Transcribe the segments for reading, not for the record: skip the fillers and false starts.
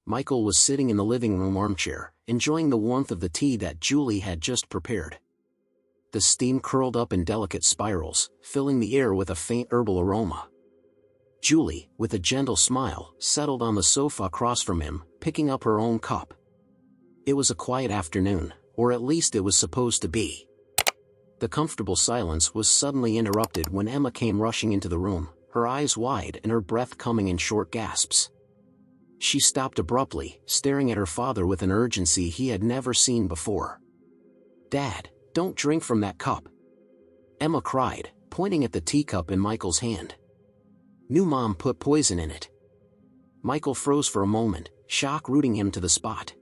Michael was sitting in the living room armchair, enjoying the warmth of the tea that Julie had just prepared. The steam curled up in delicate spirals, filling the air with a faint herbal aroma. Julie, with a gentle smile, settled on the sofa across from him, picking up her own cup. It was a quiet afternoon, or at least it was supposed to be. The comfortable silence was suddenly interrupted when Emma came rushing into the room, her eyes wide and her breath coming in short gasps. She stopped abruptly, staring at her father with an urgency he had never seen before. "Dad, don't drink from that cup," Emma cried, pointing at the teacup in Michael's hand. "New mom put poison in it." Michael froze for a moment, shock rooting him to the spot.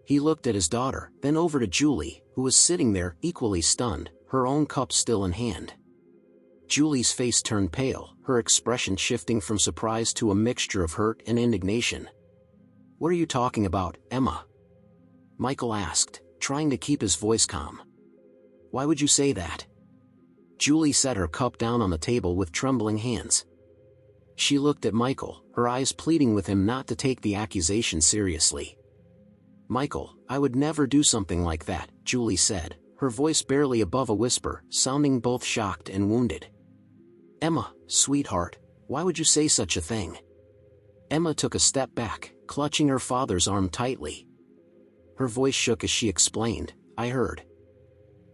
He looked at his daughter, then over to Julie, who was sitting there, equally stunned, her own cup still in hand. Julie's face turned pale, her expression shifting from surprise to a mixture of hurt and indignation. "What are you talking about, Emma?" Michael asked, trying to keep his voice calm. "Why would you say that?" Julie set her cup down on the table with trembling hands. She looked at Michael, her eyes pleading with him not to take the accusation seriously. "Michael, I would never do something like that," Julie said, her voice barely above a whisper, sounding both shocked and wounded. "Emma, sweetheart, why would you say such a thing?" Emma took a step back, clutching her father's arm tightly. Her voice shook as she explained, I heard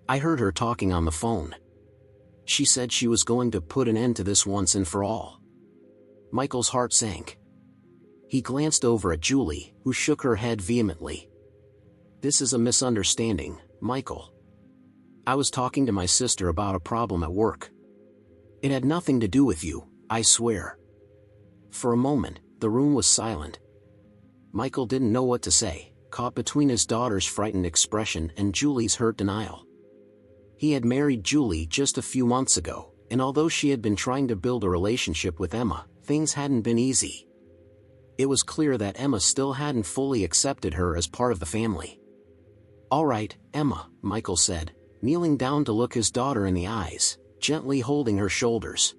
her talking on the phone. She said she was going to put an end to this once and for all." Michael's heart sank. He glanced over at Julie, who shook her head vehemently. "This is a misunderstanding, Michael. I was talking to my sister about a problem at work. It had nothing to do with you, I swear." For a moment, the room was silent. Michael didn't know what to say, caught between his daughter's frightened expression and Julie's hurt denial. He had married Julie just a few months ago, and although she had been trying to build a relationship with Emma, things hadn't been easy. It was clear that Emma still hadn't fully accepted her as part of the family. "All right, Emma," Michael said, kneeling down to look his daughter in the eyes, gently holding her shoulders.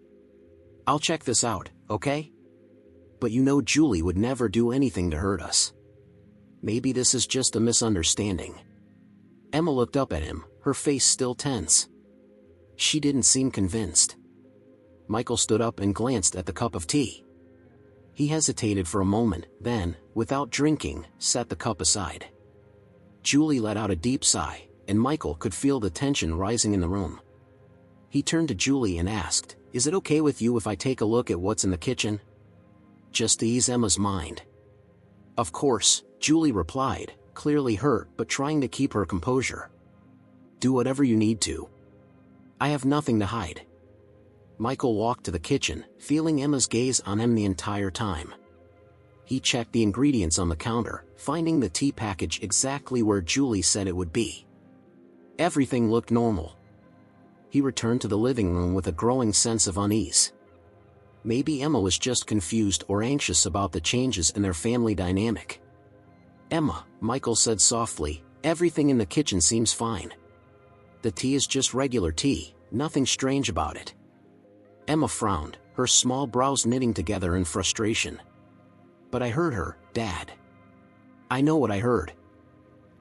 "I'll check this out, okay? But you know Julie would never do anything to hurt us. Maybe this is just a misunderstanding." Emma looked up at him, her face still tense. She didn't seem convinced. Michael stood up and glanced at the cup of tea. He hesitated for a moment, then, without drinking, set the cup aside. Julie let out a deep sigh, and Michael could feel the tension rising in the room. He turned to Julie and asked, "Is it okay with you if I take a look at what's in the kitchen?" Just to ease Emma's mind. "Of course," Julie replied, clearly hurt but trying to keep her composure. "Do whatever you need to. I have nothing to hide." Michael walked to the kitchen, feeling Emma's gaze on him the entire time. He checked the ingredients on the counter, finding the tea package exactly where Julie said it would be. Everything looked normal. He returned to the living room with a growing sense of unease. Maybe Emma was just confused or anxious about the changes in their family dynamic. "Emma," Michael said softly, "everything in the kitchen seems fine. The tea is just regular tea, nothing strange about it." Emma frowned, her small brows knitting together in frustration. "But I heard her, Dad." "I know what I heard."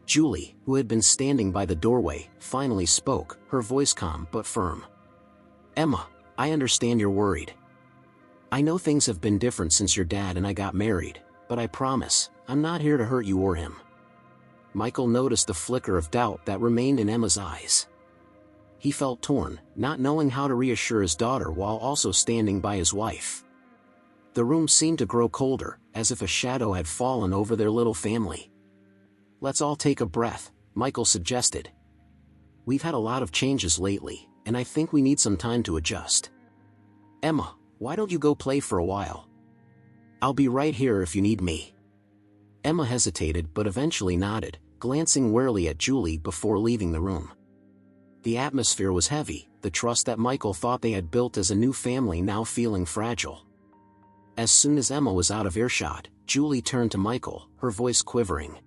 Julie, who had been standing by the doorway, finally spoke, her voice calm but firm. "Emma, I understand you're worried. I know things have been different since your dad and I got married, but I promise, I'm not here to hurt you or him." Michael noticed the flicker of doubt that remained in Emma's eyes. He felt torn, not knowing how to reassure his daughter while also standing by his wife. The room seemed to grow colder, as if a shadow had fallen over their little family. "Let's all take a breath," Michael suggested. "We've had a lot of changes lately, and I think we need some time to adjust. Emma, why don't you go play for a while? I'll be right here if you need me." Emma hesitated but eventually nodded, glancing warily at Julie before leaving the room. The atmosphere was heavy, the trust that Michael thought they had built as a new family now feeling fragile. As soon as Emma was out of earshot, Julie turned to Michael, her voice quivering.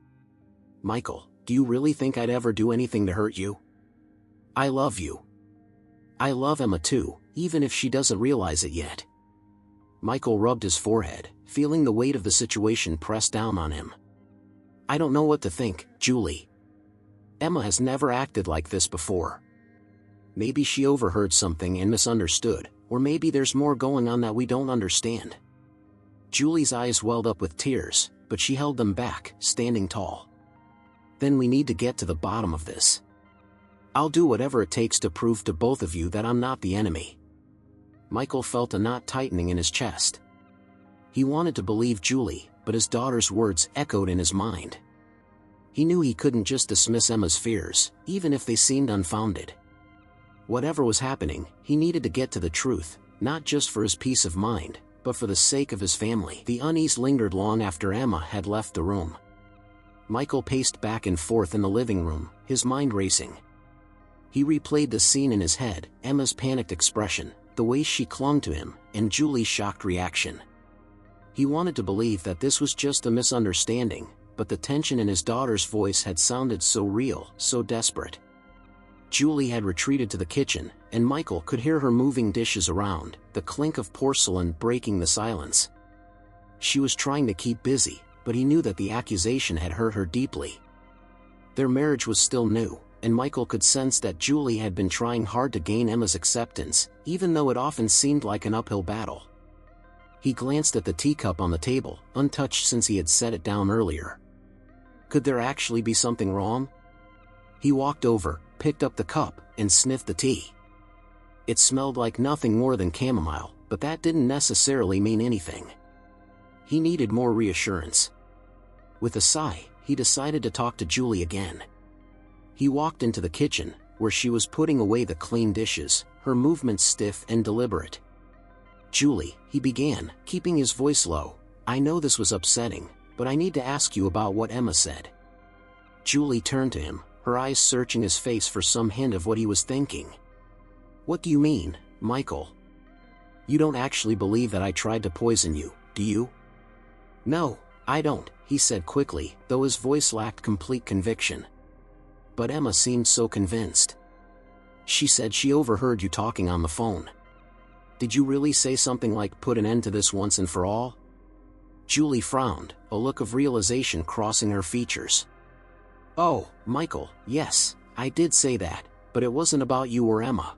"Michael, do you really think I'd ever do anything to hurt you? I love you. I love Emma too, even if she doesn't realize it yet." Michael rubbed his forehead, feeling the weight of the situation press down on him. I don't know what to think, Julie. Emma has never acted like this before. Maybe she overheard something and misunderstood, or maybe there's more going on that we don't understand. Julie's eyes welled up with tears, but she held them back, standing tall. Then we need to get to the bottom of this. I'll do whatever it takes to prove to both of you that I'm not the enemy. Michael felt a knot tightening in his chest. He wanted to believe Julie, but his daughter's words echoed in his mind. He knew he couldn't just dismiss Emma's fears, even if they seemed unfounded. Whatever was happening, he needed to get to the truth, not just for his peace of mind, but for the sake of his family. The unease lingered long after Emma had left the room. Michael paced back and forth in the living room, his mind racing. He replayed the scene in his head, Emma's panicked expression, the way she clung to him, and Julie's shocked reaction. He wanted to believe that this was just a misunderstanding, but the tension in his daughter's voice had sounded so real, so desperate. Julie had retreated to the kitchen, and Michael could hear her moving dishes around, the clink of porcelain breaking the silence. She was trying to keep busy, but he knew that the accusation had hurt her deeply. Their marriage was still new, and Michael could sense that Julie had been trying hard to gain Emma's acceptance, even though it often seemed like an uphill battle. He glanced at the teacup on the table, untouched since he had set it down earlier. Could there actually be something wrong? He walked over, picked up the cup, and sniffed the tea. It smelled like nothing more than chamomile, but that didn't necessarily mean anything. He needed more reassurance. With a sigh, he decided to talk to Julie again. He walked into the kitchen, where she was putting away the clean dishes, her movements stiff and deliberate. Julie, he began, keeping his voice low, I know this was upsetting, but I need to ask you about what Emma said. Julie turned to him, her eyes searching his face for some hint of what he was thinking. What do you mean, Michael? You don't actually believe that I tried to poison you, do you? No, I don't, he said quickly, though his voice lacked complete conviction. But Emma seemed so convinced. She said she overheard you talking on the phone. Did you really say something like put an end to this once and for all? Julie frowned, a look of realization crossing her features. Oh, Michael, yes, I did say that, but it wasn't about you or Emma.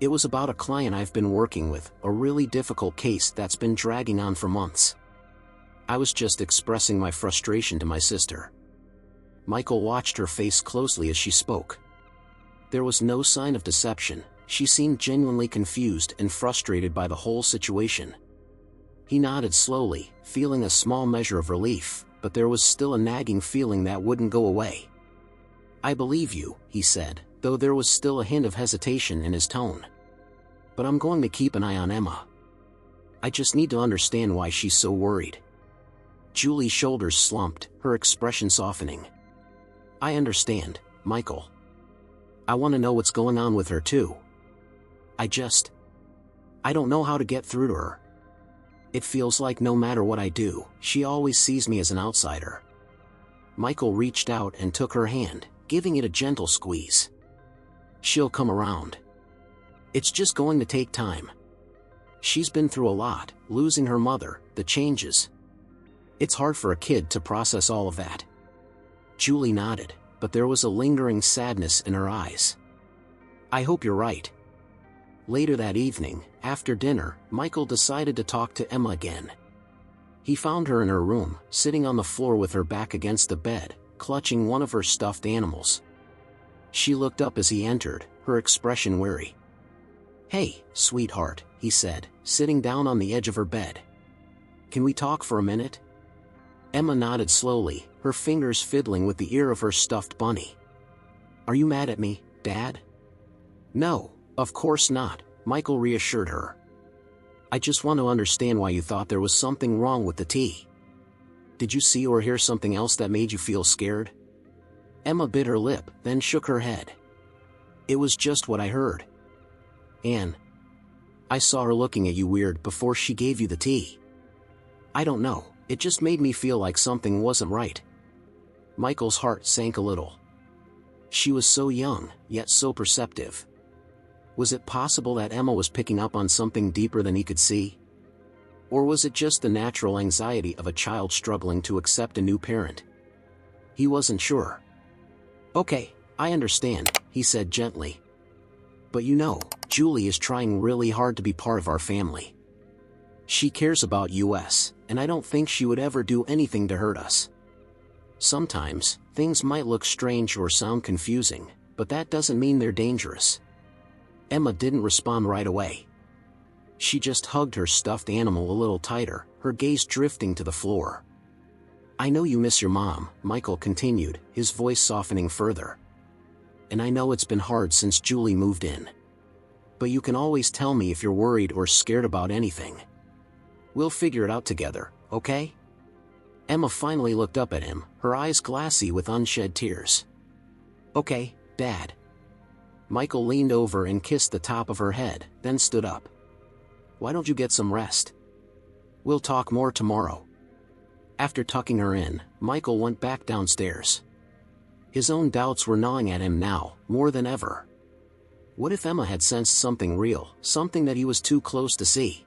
It was about a client I've been working with, a really difficult case that's been dragging on for months. I was just expressing my frustration to my sister. Michael watched her face closely as she spoke. There was no sign of deception. She seemed genuinely confused and frustrated by the whole situation. He nodded slowly, feeling a small measure of relief, but there was still a nagging feeling that wouldn't go away. I believe you, he said, though there was still a hint of hesitation in his tone. But I'm going to keep an eye on Emma. I just need to understand why she's so worried. Julie's shoulders slumped, her expression softening. I understand, Michael. I want to know what's going on with her too. I don't know how to get through to her. It feels like no matter what I do, she always sees me as an outsider. Michael reached out and took her hand, giving it a gentle squeeze. She'll come around. It's just going to take time. She's been through a lot, losing her mother, the changes. It's hard for a kid to process all of that. Julie nodded, but there was a lingering sadness in her eyes. I hope you're right. Later that evening, after dinner, Michael decided to talk to Emma again. He found her in her room, sitting on the floor with her back against the bed, clutching one of her stuffed animals. She looked up as he entered, her expression weary. Hey, sweetheart, he said, sitting down on the edge of her bed. Can we talk for a minute? Emma nodded slowly, her fingers fiddling with the ear of her stuffed bunny. Are you mad at me, Dad? No, of course not, Michael reassured her. I just want to understand why you thought there was something wrong with the tea. Did you see or hear something else that made you feel scared? Emma bit her lip, then shook her head. It was just what I heard. Anne. I saw her looking at you weird before she gave you the tea. I don't know, it just made me feel like something wasn't right. Michael's heart sank a little. She was so young, yet so perceptive. Was it possible that Emma was picking up on something deeper than he could see? Or was it just the natural anxiety of a child struggling to accept a new parent? He wasn't sure. "Okay, I understand," he said gently. "But you know, Julie is trying really hard to be part of our family. She cares about us, and I don't think she would ever do anything to hurt us. Sometimes, things might look strange or sound confusing, but that doesn't mean they're dangerous." Emma didn't respond right away. She just hugged her stuffed animal a little tighter, her gaze drifting to the floor. "I know you miss your mom," Michael continued, his voice softening further. "And I know it's been hard since Julie moved in. But you can always tell me if you're worried or scared about anything. We'll figure it out together, okay?" Emma finally looked up at him, her eyes glassy with unshed tears. "Okay, Dad." Michael leaned over and kissed the top of her head, then stood up. "Why don't you get some rest? We'll talk more tomorrow." After tucking her in, Michael went back downstairs. His own doubts were gnawing at him now, more than ever. What if Emma had sensed something real, something that he was too close to see?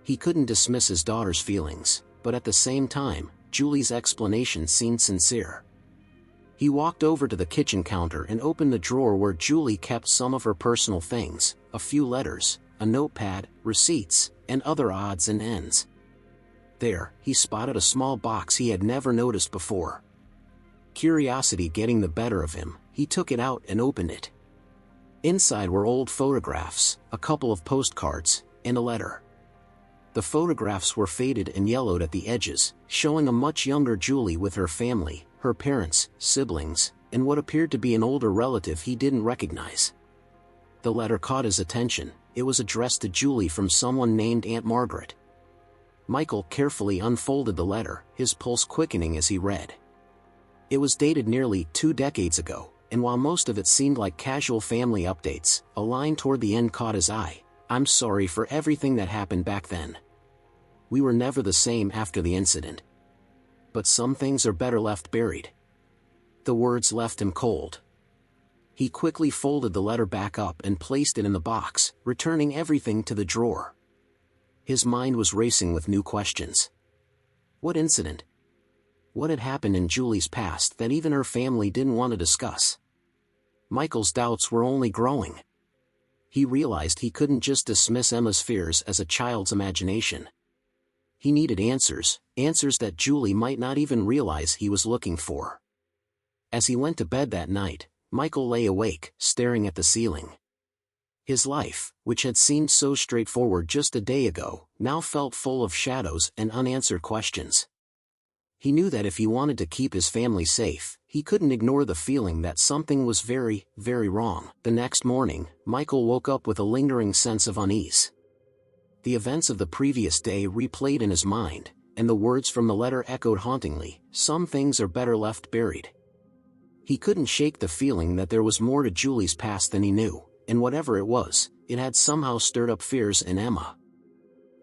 He couldn't dismiss his daughter's feelings, but at the same time, Julie's explanation seemed sincere. He walked over to the kitchen counter and opened the drawer where Julie kept some of her personal things, a few letters, a notepad, receipts, and other odds and ends. There, he spotted a small box he had never noticed before. Curiosity getting the better of him, he took it out and opened it. Inside were old photographs, a couple of postcards, and a letter. The photographs were faded and yellowed at the edges, showing a much younger Julie with her family, her parents, siblings, and what appeared to be an older relative he didn't recognize. The letter caught his attention. It was addressed to Julie from someone named Aunt Margaret. Michael carefully unfolded the letter, his pulse quickening as he read. It was dated nearly 2 decades ago, and while most of it seemed like casual family updates, a line toward the end caught his eye. "I'm sorry for everything that happened back then. We were never the same after the incident. But some things are better left buried." The words left him cold. He quickly folded the letter back up and placed it in the box, returning everything to the drawer. His mind was racing with new questions. What incident? What had happened in Julie's past that even her family didn't want to discuss? Michael's doubts were only growing. He realized he couldn't just dismiss Emma's fears as a child's imagination. He needed answers, answers that Julie might not even realize he was looking for. As he went to bed that night, Michael lay awake, staring at the ceiling. His life, which had seemed so straightforward just a day ago, now felt full of shadows and unanswered questions. He knew that if he wanted to keep his family safe, he couldn't ignore the feeling that something was very, very wrong. The next morning, Michael woke up with a lingering sense of unease. The events of the previous day replayed in his mind, and the words from the letter echoed hauntingly. Some things are better left buried. He couldn't shake the feeling that there was more to Julie's past than he knew, and whatever it was, it had somehow stirred up fears in Emma.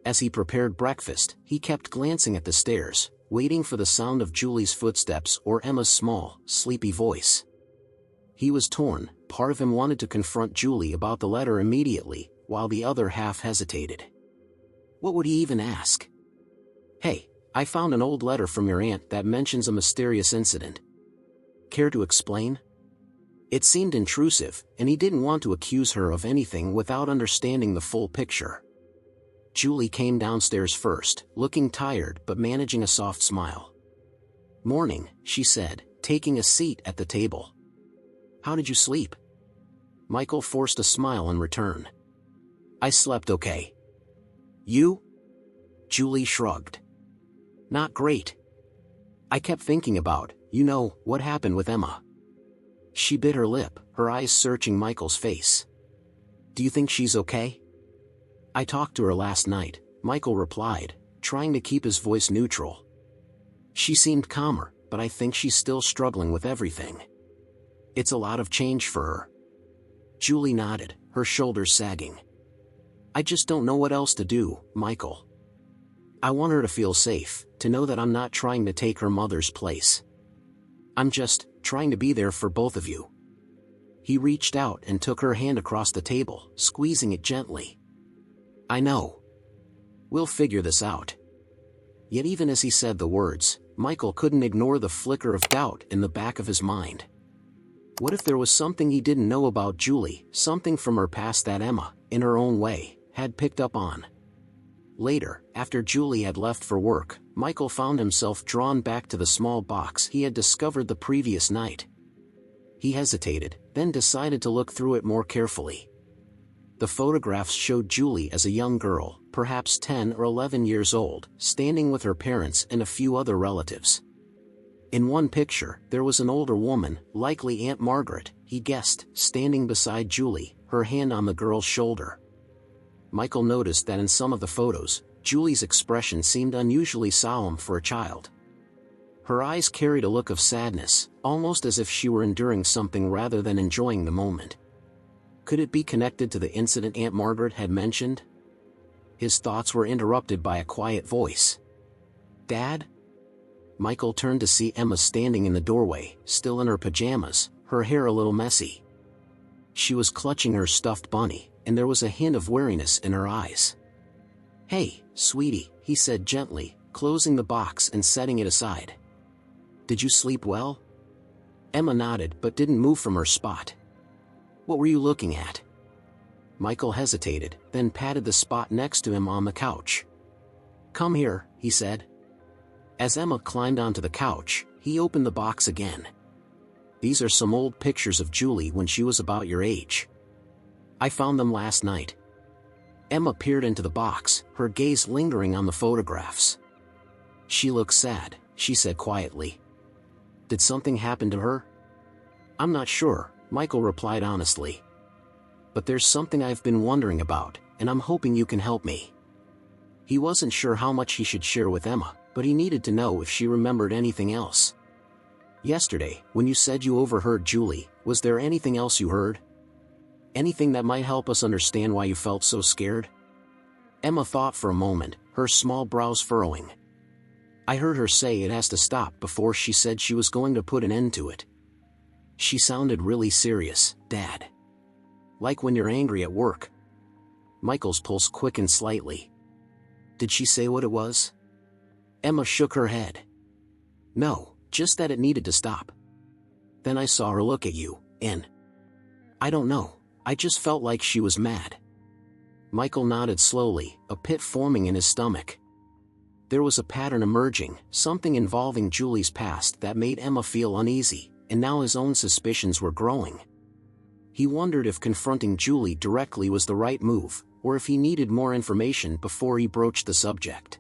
As he prepared breakfast, he kept glancing at the stairs, waiting for the sound of Julie's footsteps or Emma's small, sleepy voice. He was torn. Part of him wanted to confront Julie about the letter immediately, while the other half hesitated. What would he even ask? "Hey, I found an old letter from your aunt that mentions a mysterious incident. Care to explain?" It seemed intrusive, and he didn't want to accuse her of anything without understanding the full picture. Julie came downstairs first, looking tired but managing a soft smile. "Morning," she said, taking a seat at the table. "How did you sleep?" Michael forced a smile in return. "I slept okay. You?" Julie shrugged. "Not great. I kept thinking about, what happened with Emma." She bit her lip, her eyes searching Michael's face. "Do you think she's okay?" "I talked to her last night," Michael replied, trying to keep his voice neutral. "She seemed calmer, but I think she's still struggling with everything. It's a lot of change for her." Julie nodded, her shoulders sagging. "I just don't know what else to do, Michael. I want her to feel safe, to know that I'm not trying to take her mother's place. I'm just trying to be there for both of you." He reached out and took her hand across the table, squeezing it gently. "I know. We'll figure this out." Yet even as he said the words, Michael couldn't ignore the flicker of doubt in the back of his mind. What if there was something he didn't know about Julie, something from her past that Emma, in her own way, had picked up on? Later, after Julie had left for work, Michael found himself drawn back to the small box he had discovered the previous night. He hesitated, then decided to look through it more carefully. The photographs showed Julie as a young girl, perhaps 10 or 11 years old, standing with her parents and a few other relatives. In one picture, there was an older woman, likely Aunt Margaret, he guessed, standing beside Julie, her hand on the girl's shoulder. Michael noticed that in some of the photos, Julie's expression seemed unusually solemn for a child. Her eyes carried a look of sadness, almost as if she were enduring something rather than enjoying the moment. Could it be connected to the incident Aunt Margaret had mentioned? His thoughts were interrupted by a quiet voice. "Dad?" Michael turned to see Emma standing in the doorway, still in her pajamas, her hair a little messy. She was clutching her stuffed bunny, and there was a hint of weariness in her eyes. "Hey, sweetie," he said gently, closing the box and setting it aside. "Did you sleep well?" Emma nodded but didn't move from her spot. "What were you looking at?" Michael hesitated, then patted the spot next to him on the couch. "Come here," he said. As Emma climbed onto the couch, he opened the box again. "These are some old pictures of Julie when she was about your age. I found them last night." Emma peered into the box, her gaze lingering on the photographs. "She looks sad," she said quietly. "Did something happen to her?" "I'm not sure," Michael replied honestly. "But there's something I've been wondering about, and I'm hoping you can help me." He wasn't sure how much he should share with Emma, but he needed to know if she remembered anything else. "Yesterday, when you said you overheard Julie, was there anything else you heard? Anything that might help us understand why you felt so scared?" Emma thought for a moment, her small brows furrowing. "I heard her say it has to stop before she said she was going to put an end to it. She sounded really serious, Dad. Like when you're angry at work." Michael's pulse quickened slightly. "Did she say what it was?" Emma shook her head. "No, just that it needed to stop. Then I saw her look at you, and I don't know, I just felt like she was mad." Michael nodded slowly, a pit forming in his stomach. There was a pattern emerging, something involving Julie's past that made Emma feel uneasy, and now his own suspicions were growing. He wondered if confronting Julie directly was the right move, or if he needed more information before he broached the subject.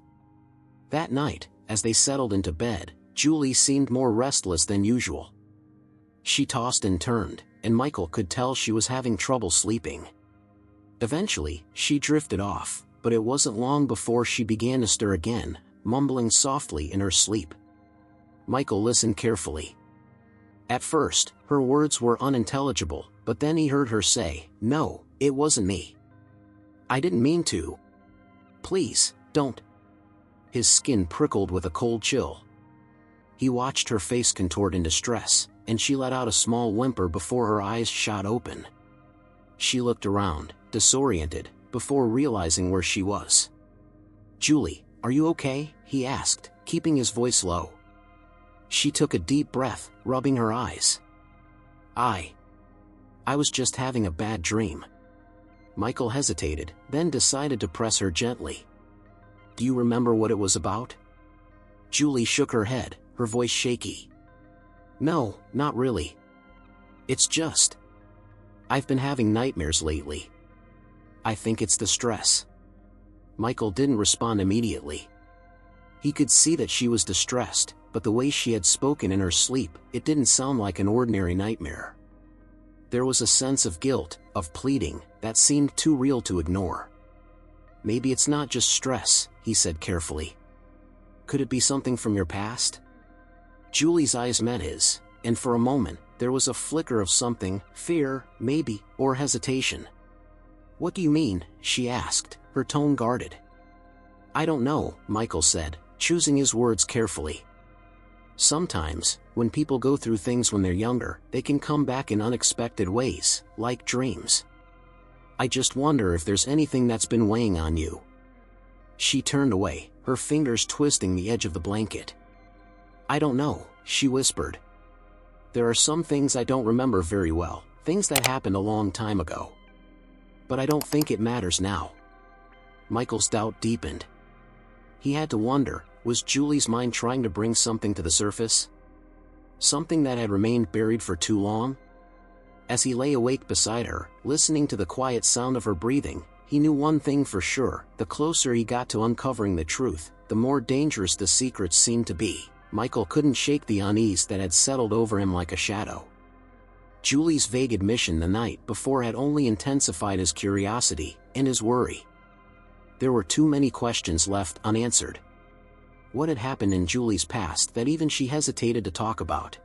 That night, as they settled into bed, Julie seemed more restless than usual. She tossed and turned, and Michael could tell she was having trouble sleeping. Eventually, she drifted off, but it wasn't long before she began to stir again, mumbling softly in her sleep. Michael listened carefully. At first, her words were unintelligible, but then he heard her say, "No, it wasn't me. I didn't mean to. Please, don't." His skin prickled with a cold chill. He watched her face contort in distress, and she let out a small whimper before her eyes shot open. She looked around, disoriented, before realizing where she was. "Julie, are you okay?" he asked, keeping his voice low. She took a deep breath, rubbing her eyes. I was just having a bad dream." Michael hesitated, then decided to press her gently. "Do you remember what it was about?" Julie shook her head, her voice shaky. "No, not really. It's just, I've been having nightmares lately. I think it's the stress." Michael didn't respond immediately. He could see that she was distressed, but the way she had spoken in her sleep, it didn't sound like an ordinary nightmare. There was a sense of guilt, of pleading, that seemed too real to ignore. "Maybe it's not just stress," he said carefully. "Could it be something from your past?" Julie's eyes met his, and for a moment, there was a flicker of something, fear, maybe, or hesitation. "What do you mean?" she asked, her tone guarded. "I don't know," Michael said, choosing his words carefully. "Sometimes, when people go through things when they're younger, they can come back in unexpected ways, like dreams. I just wonder if there's anything that's been weighing on you." She turned away, her fingers twisting the edge of the blanket. "I don't know," she whispered. "There are some things I don't remember very well, things that happened a long time ago. But I don't think it matters now." Michael's doubt deepened. He had to wonder, was Julie's mind trying to bring something to the surface? Something that had remained buried for too long? As he lay awake beside her, listening to the quiet sound of her breathing, he knew one thing for sure: the closer he got to uncovering the truth, the more dangerous the secrets seemed to be. Michael couldn't shake the unease that had settled over him like a shadow. Julie's vague admission the night before had only intensified his curiosity and his worry. There were too many questions left unanswered. What had happened in Julie's past that even she hesitated to talk about?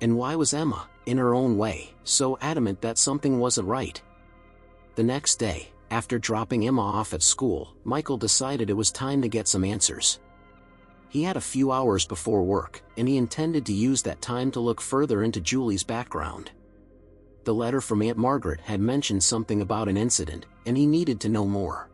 And why was Emma, in her own way, so adamant that something wasn't right? The next day, after dropping Emma off at school, Michael decided it was time to get some answers. He had a few hours before work, and he intended to use that time to look further into Julie's background. The letter from Aunt Margaret had mentioned something about an incident, and he needed to know more.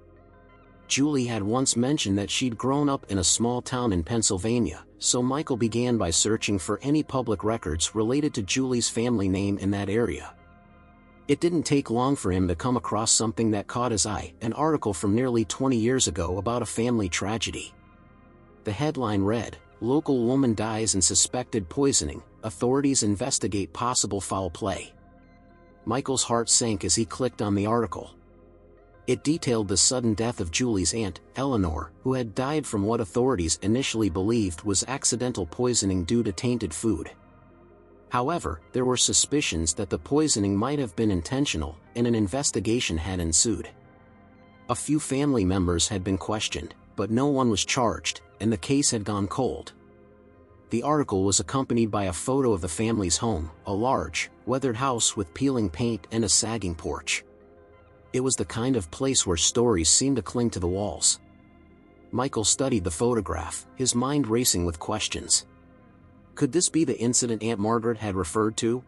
Julie had once mentioned that she'd grown up in a small town in Pennsylvania, so Michael began by searching for any public records related to Julie's family name in that area. It didn't take long for him to come across something that caught his eye: an article from nearly 20 years ago about a family tragedy. The headline read, "Local woman dies in suspected poisoning, authorities investigate possible foul play." Michael's heart sank as he clicked on the article. It detailed the sudden death of Julie's aunt, Eleanor, who had died from what authorities initially believed was accidental poisoning due to tainted food. However, there were suspicions that the poisoning might have been intentional, and an investigation had ensued. A few family members had been questioned, but no one was charged, and the case had gone cold. The article was accompanied by a photo of the family's home, a large, weathered house with peeling paint and a sagging porch. It was the kind of place where stories seemed to cling to the walls. Michael studied the photograph, his mind racing with questions. Could this be the incident Aunt Margaret had referred to?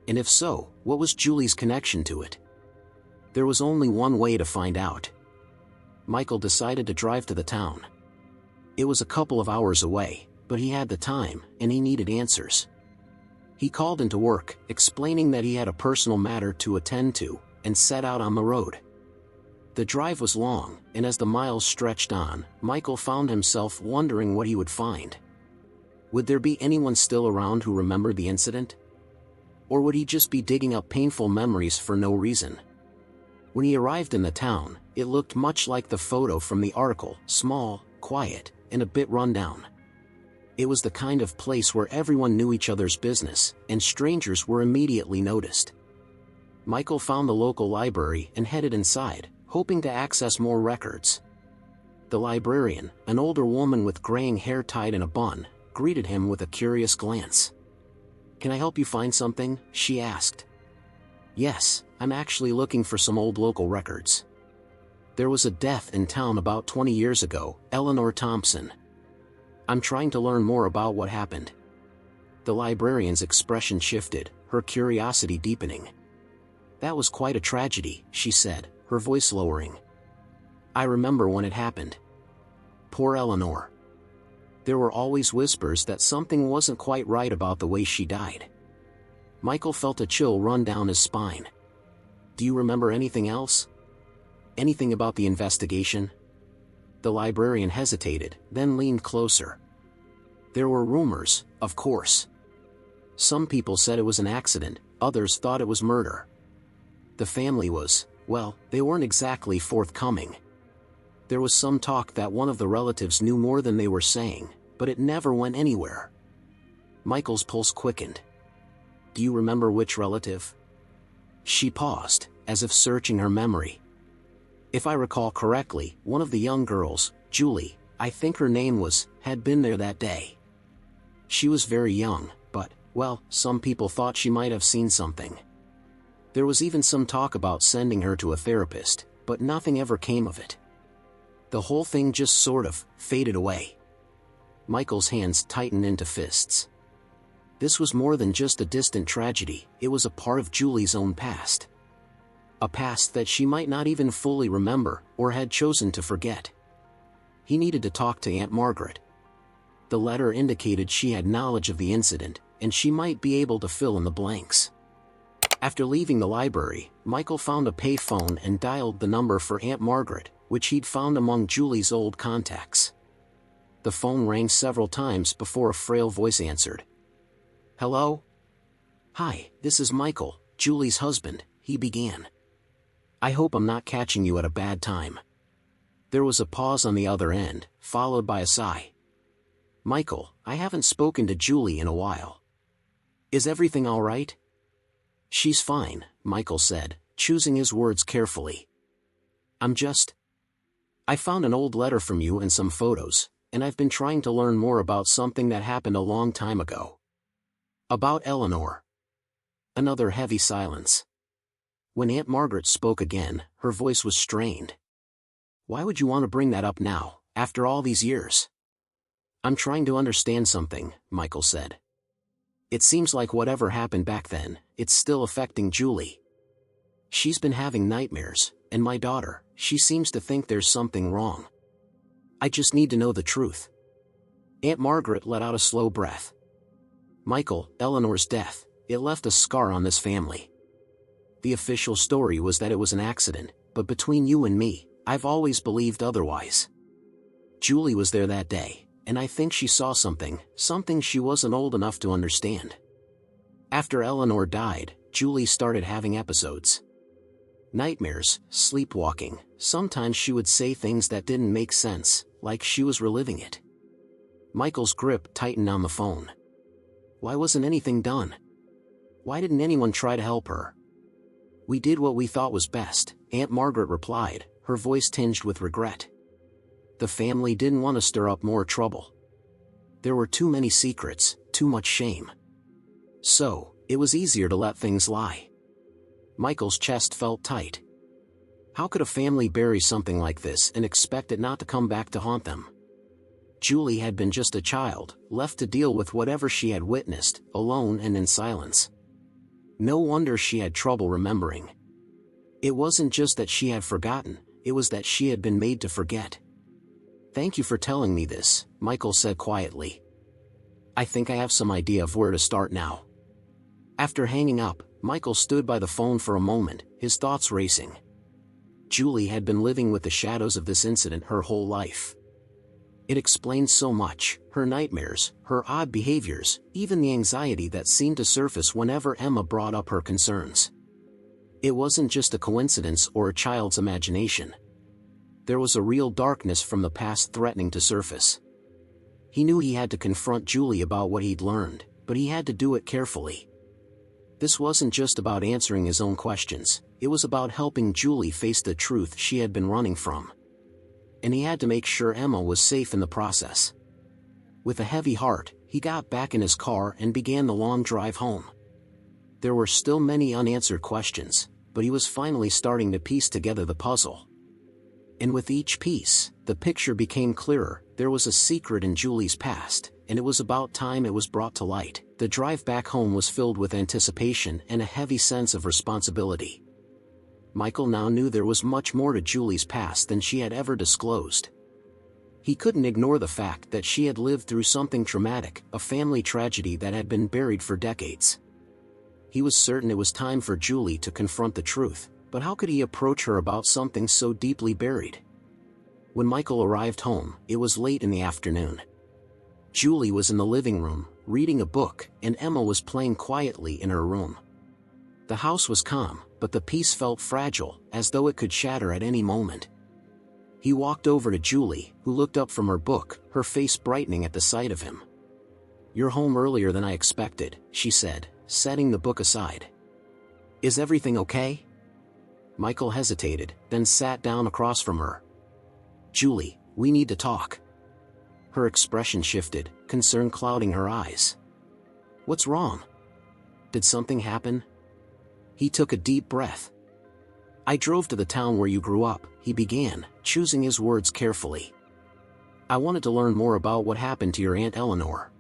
And if so, what was Julie's connection to it? There was only one way to find out. Michael decided to drive to the town. It was a couple of hours away, but he had the time, and he needed answers. He called into work, explaining that he had a personal matter to attend to, and set out on the road. The drive was long, and as the miles stretched on, Michael found himself wondering what he would find. Would there be anyone still around who remembered the incident? Or would he just be digging up painful memories for no reason? When he arrived in the town, it looked much like the photo from the article: small, quiet, and a bit run down. It was the kind of place where everyone knew each other's business, and strangers were immediately noticed. Michael found the local library and headed inside, hoping to access more records. The librarian, an older woman with graying hair tied in a bun, greeted him with a curious glance. "Can I help you find something?" she asked. "Yes, I'm actually looking for some old local records. There was a death in town about 20 years ago, Eleanor Thompson. I'm trying to learn more about what happened." The librarian's expression shifted, her curiosity deepening. "That was quite a tragedy," she said, her voice lowering. "I remember when it happened. Poor Eleanor. There were always whispers that something wasn't quite right about the way she died." Michael felt a chill run down his spine. "Do you remember anything else? Anything about the investigation?" The librarian hesitated, then leaned closer. "There were rumors, of course. Some people said it was an accident, others thought it was murder. The family was, well, they weren't exactly forthcoming. There was some talk that one of the relatives knew more than they were saying, but it never went anywhere." Michael's pulse quickened. "Do you remember which relative?" She paused, as if searching her memory. "If I recall correctly, one of the young girls, Julie, I think her name was, had been there that day. She was very young, but, well, some people thought she might have seen something. There was even some talk about sending her to a therapist, but nothing ever came of it. The whole thing just sort of faded away." Michael's hands tightened into fists. This was more than just a distant tragedy, it was a part of Julie's own past. A past that she might not even fully remember, or had chosen to forget. he needed to talk to Aunt Margaret. The letter indicated she had knowledge of the incident, and she might be able to fill in the blanks. After leaving the library, Michael found a payphone and dialed the number for Aunt Margaret, which he'd found among Julie's old contacts. The phone rang several times before a frail voice answered. "Hello? Hi, this is Michael, Julie's husband," he began. "I hope I'm not catching you at a bad time." There was a pause on the other end, followed by a sigh. "Michael, I haven't spoken to Julie in a while. Is everything all right?" "She's fine," Michael said, choosing his words carefully. I found an old letter from you and some photos, and I've been trying to learn more about something that happened a long time ago." "About Eleanor." Another heavy silence. When Aunt Margaret spoke again, her voice was strained. "Why would you want to bring that up now, after all these years?" "I'm trying to understand something," Michael said. "It seems like whatever happened back then, it's still affecting Julie. She's been having nightmares, and my daughter, she seems to think there's something wrong. I just need to know the truth." Aunt Margaret let out a slow breath. "Michael, Eleanor's death, it left a scar on this family. The official story was that it was an accident, but between you and me, I've always believed otherwise. Julie was there that day, and I think she saw something she wasn't old enough to understand. After Eleanor died, Julie started having episodes. Nightmares, sleepwalking, sometimes she would say things that didn't make sense, like she was reliving it." Michael's grip tightened on the phone. "Why wasn't anything done? Why didn't anyone try to help her?" "We did what we thought was best," Aunt Margaret replied, her voice tinged with regret. "The family didn't want to stir up more trouble. There were too many secrets, too much shame. So, it was easier to let things lie." Michael's chest felt tight. How could a family bury something like this and expect it not to come back to haunt them? Julie had been just a child, left to deal with whatever she had witnessed, alone and in silence. No wonder she had trouble remembering. It wasn't just that she had forgotten, it was that she had been made to forget. "Thank you for telling me this," Michael said quietly. "I think I have some idea of where to start now." After hanging up, Michael stood by the phone for a moment, his thoughts racing. Julie had been living with the shadows of this incident her whole life. It explained so much, her nightmares, her odd behaviors, even the anxiety that seemed to surface whenever Emma brought up her concerns. It wasn't just a coincidence or a child's imagination. There was a real darkness from the past threatening to surface. He knew he had to confront Julie about what he'd learned, but he had to do it carefully. This wasn't just about answering his own questions, it was about helping Julie face the truth she had been running from. And he had to make sure Emma was safe in the process. With a heavy heart, he got back in his car and began the long drive home. There were still many unanswered questions, but he was finally starting to piece together the puzzle. And with each piece, the picture became clearer. There was a secret in Julie's past, and it was about time it was brought to light. The drive back home was filled with anticipation and a heavy sense of responsibility. Michael now knew there was much more to Julie's past than she had ever disclosed. He couldn't ignore the fact that she had lived through something traumatic, a family tragedy that had been buried for decades. He was certain it was time for Julie to confront the truth, but how could he approach her about something so deeply buried? When Michael arrived home, it was late in the afternoon. Julie was in the living room, reading a book, and Emma was playing quietly in her room. The house was calm, but the peace felt fragile, as though it could shatter at any moment. He walked over to Julie, who looked up from her book, her face brightening at the sight of him. "You're home earlier than I expected," she said, setting the book aside. "Is everything okay?" Michael hesitated, then sat down across from her. "Julie, we need to talk." Her expression shifted, concern clouding her eyes. "What's wrong? Did something happen?" He took a deep breath. "I drove to the town where you grew up," he began, choosing his words carefully. "I wanted to learn more about what happened to your Aunt Eleanor."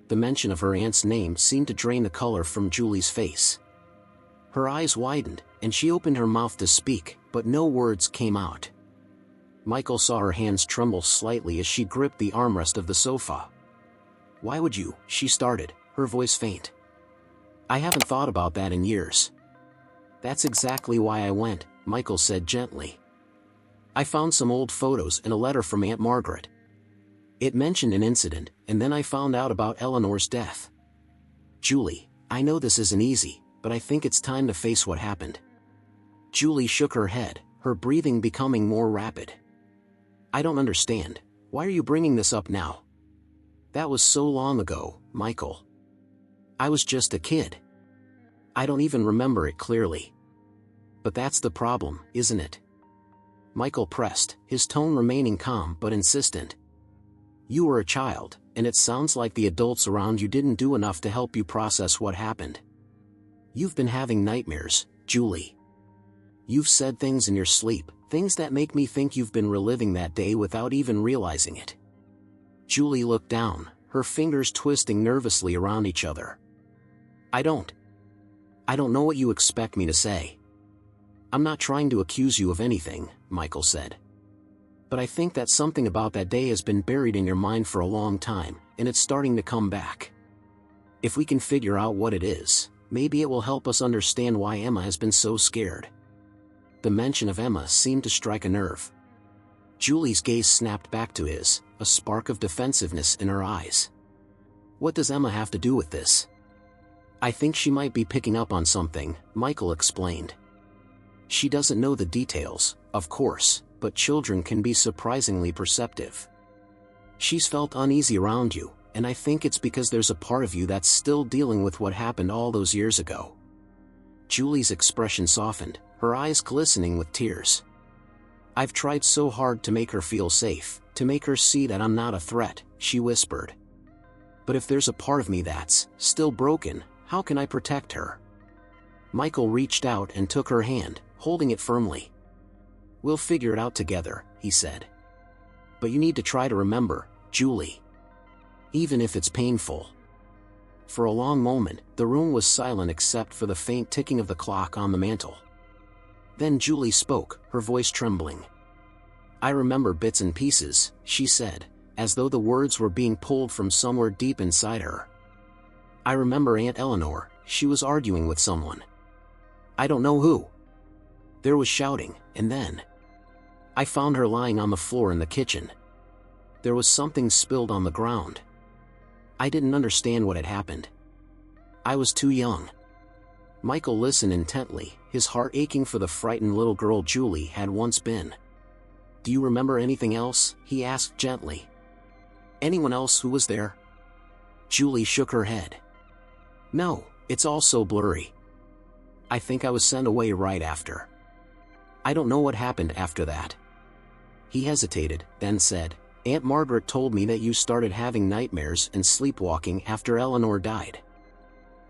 The mention of her aunt's name seemed to drain the color from Julie's face. Her eyes widened, and she opened her mouth to speak, but no words came out. Michael saw her hands tremble slightly as she gripped the armrest of the sofa. "Why would you?" she started, her voice faint. "I haven't thought about that in years." "That's exactly why I went," Michael said gently. "I found some old photos and a letter from Aunt Margaret. It mentioned an incident, and then I found out about Eleanor's death. Julie, I know this isn't easy, but I think it's time to face what happened." Julie shook her head, her breathing becoming more rapid. "I don't understand. Why are you bringing this up now?" "That was so long ago, Michael. I was just a kid. I don't even remember it clearly." "But that's the problem, isn't it?" Michael pressed, his tone remaining calm but insistent. "You were a child, and it sounds like the adults around you didn't do enough to help you process what happened. You've been having nightmares, Julie. You've said things in your sleep, things that make me think you've been reliving that day without even realizing it." Julie looked down, her fingers twisting nervously around each other. I don't know what you expect me to say." "I'm not trying to accuse you of anything," Michael said. "But I think that something about that day has been buried in your mind for a long time, and it's starting to come back. If we can figure out what it is, maybe it will help us understand why Emma has been so scared." The mention of Emma seemed to strike a nerve. Julie's gaze snapped back to his, a spark of defensiveness in her eyes. "What does Emma have to do with this?" "I think she might be picking up on something," Michael explained. "She doesn't know the details, of course, but children can be surprisingly perceptive. She's felt uneasy around you, and I think it's because there's a part of you that's still dealing with what happened all those years ago." Julie's expression softened, her eyes glistening with tears. "I've tried so hard to make her feel safe, to make her see that I'm not a threat," she whispered. "But if there's a part of me that's still broken, how can I protect her?" Michael reached out and took her hand, holding it firmly. "We'll figure it out together," he said. "But you need to try to remember, Julie. Even if it's painful." For a long moment, the room was silent except for the faint ticking of the clock on the mantel. Then Julie spoke, her voice trembling. "I remember bits and pieces," she said, as though the words were being pulled from somewhere deep inside her. "I remember Aunt Eleanor, she was arguing with someone. I don't know who. There was shouting, and then I found her lying on the floor in the kitchen. There was something spilled on the ground. I didn't understand what had happened. I was too young." Michael listened intently, his heart aching for the frightened little girl Julie had once been. "Do you remember anything else?" he asked gently. "Anyone else who was there?" Julie shook her head. "No, it's all so blurry. I think I was sent away right after. I don't know what happened after that." He hesitated, then said, "Aunt Margaret told me that you started having nightmares and sleepwalking after Eleanor died.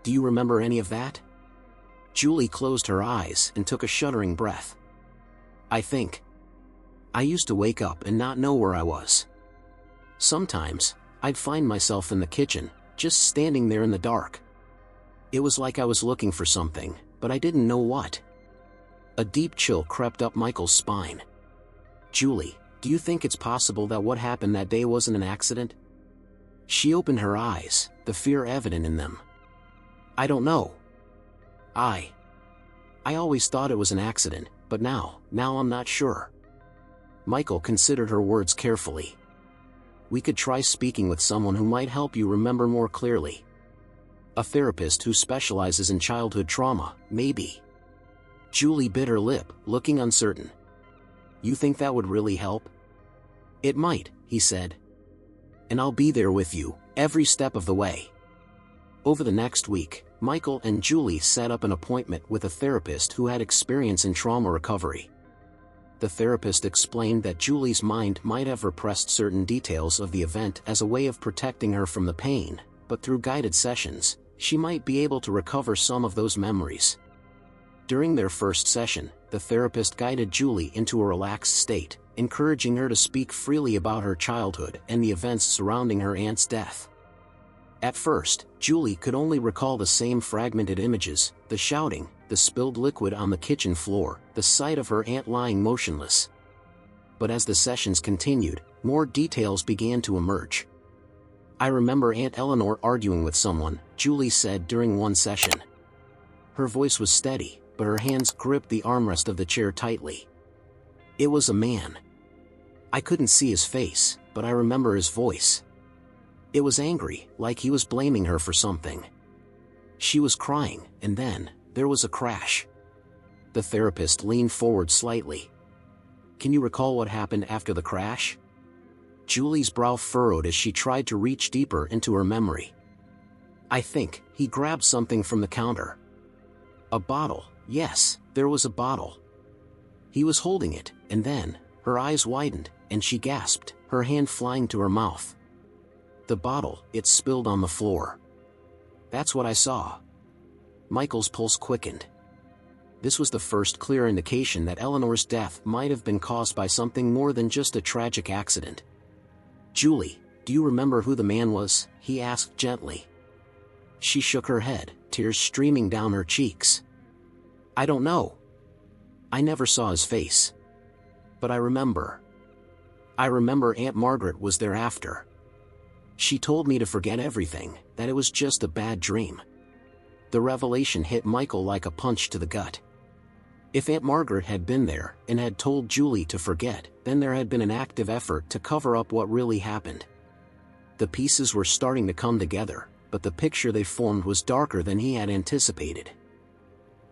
Do you remember any of that?" Julie closed her eyes and took a shuddering breath. "I think I used to wake up and not know where I was. Sometimes, I'd find myself in the kitchen, just standing there in the dark. It was like I was looking for something, but I didn't know what." A deep chill crept up Michael's spine. "Julie, do you think it's possible that what happened that day wasn't an accident?" She opened her eyes, the fear evident in them. "I don't know. I always thought it was an accident, but now I'm not sure." Michael considered her words carefully. "We could try speaking with someone who might help you remember more clearly. A therapist who specializes in childhood trauma, maybe." Julie bit her lip, looking uncertain. "You think that would really help?" "It might," he said. "And I'll be there with you, every step of the way." Over the next week, Michael and Julie set up an appointment with a therapist who had experience in trauma recovery. The therapist explained that Julie's mind might have repressed certain details of the event as a way of protecting her from the pain, but through guided sessions, she might be able to recover some of those memories. During their first session, the therapist guided Julie into a relaxed state, encouraging her to speak freely about her childhood and the events surrounding her aunt's death. At first, Julie could only recall the same fragmented images: the shouting, the spilled liquid on the kitchen floor, the sight of her aunt lying motionless. but as the sessions continued, more details began to emerge. "I remember Aunt Eleanor arguing with someone," Julie said during one session. Her voice was steady, but her hands gripped the armrest of the chair tightly. It was a man. I couldn't see his face, but I remember his voice. It was angry, like he was blaming her for something. She was crying, and then, there was a crash. The therapist leaned forward slightly. "Can you recall what happened after the crash?" Julie's brow furrowed as she tried to reach deeper into her memory. "I think he grabbed something from the counter." "A bottle, yes, there was a bottle." He was holding it, and then, her eyes widened, and she gasped, her hand flying to her mouth. "The bottle, it spilled on the floor." "That's what I saw." Michael's pulse quickened. This was the first clear indication that Eleanor's death might have been caused by something more than just a tragic accident. "Julie, do you remember who the man was?" he asked gently. She shook her head, tears streaming down her cheeks. "I don't know. I never saw his face. But I remember. Aunt Margaret was there after. She told me to forget everything, that it was just a bad dream." The revelation hit Michael like a punch to the gut. If Aunt Margaret had been there and had told Julie to forget, then there had been an active effort to cover up what really happened. The pieces were starting to come together, but the picture they formed was darker than he had anticipated.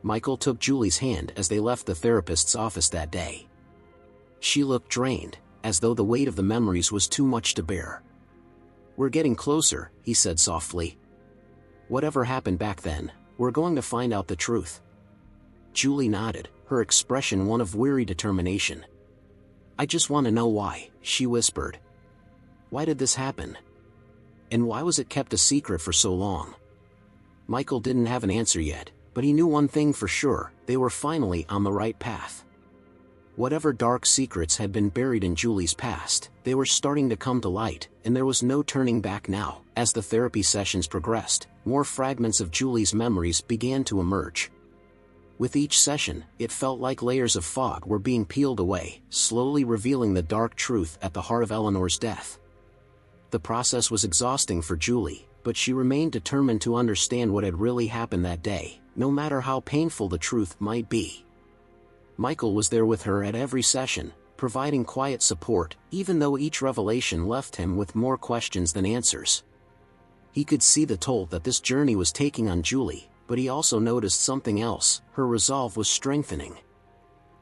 Michael took Julie's hand as they left the therapist's office that day. She looked drained, as though the weight of the memories was too much to bear. "We're getting closer," he said softly. "Whatever happened back then, we're going to find out the truth." Julie nodded, her expression one of weary determination. "I just want to know why," she whispered. "Why did this happen? And why was it kept a secret for so long?" Michael didn't have an answer yet, but he knew one thing for sure: they were finally on the right path. Whatever dark secrets had been buried in Julie's past, they were starting to come to light, and there was no turning back now. As the therapy sessions progressed, more fragments of Julie's memories began to emerge. With each session, it felt like layers of fog were being peeled away, slowly revealing the dark truth at the heart of Eleanor's death. The process was exhausting for Julie, but she remained determined to understand what had really happened that day, no matter how painful the truth might be. Michael was there with her at every session, providing quiet support, even though each revelation left him with more questions than answers. He could see the toll that this journey was taking on Julie, but he also noticed something else: her resolve was strengthening.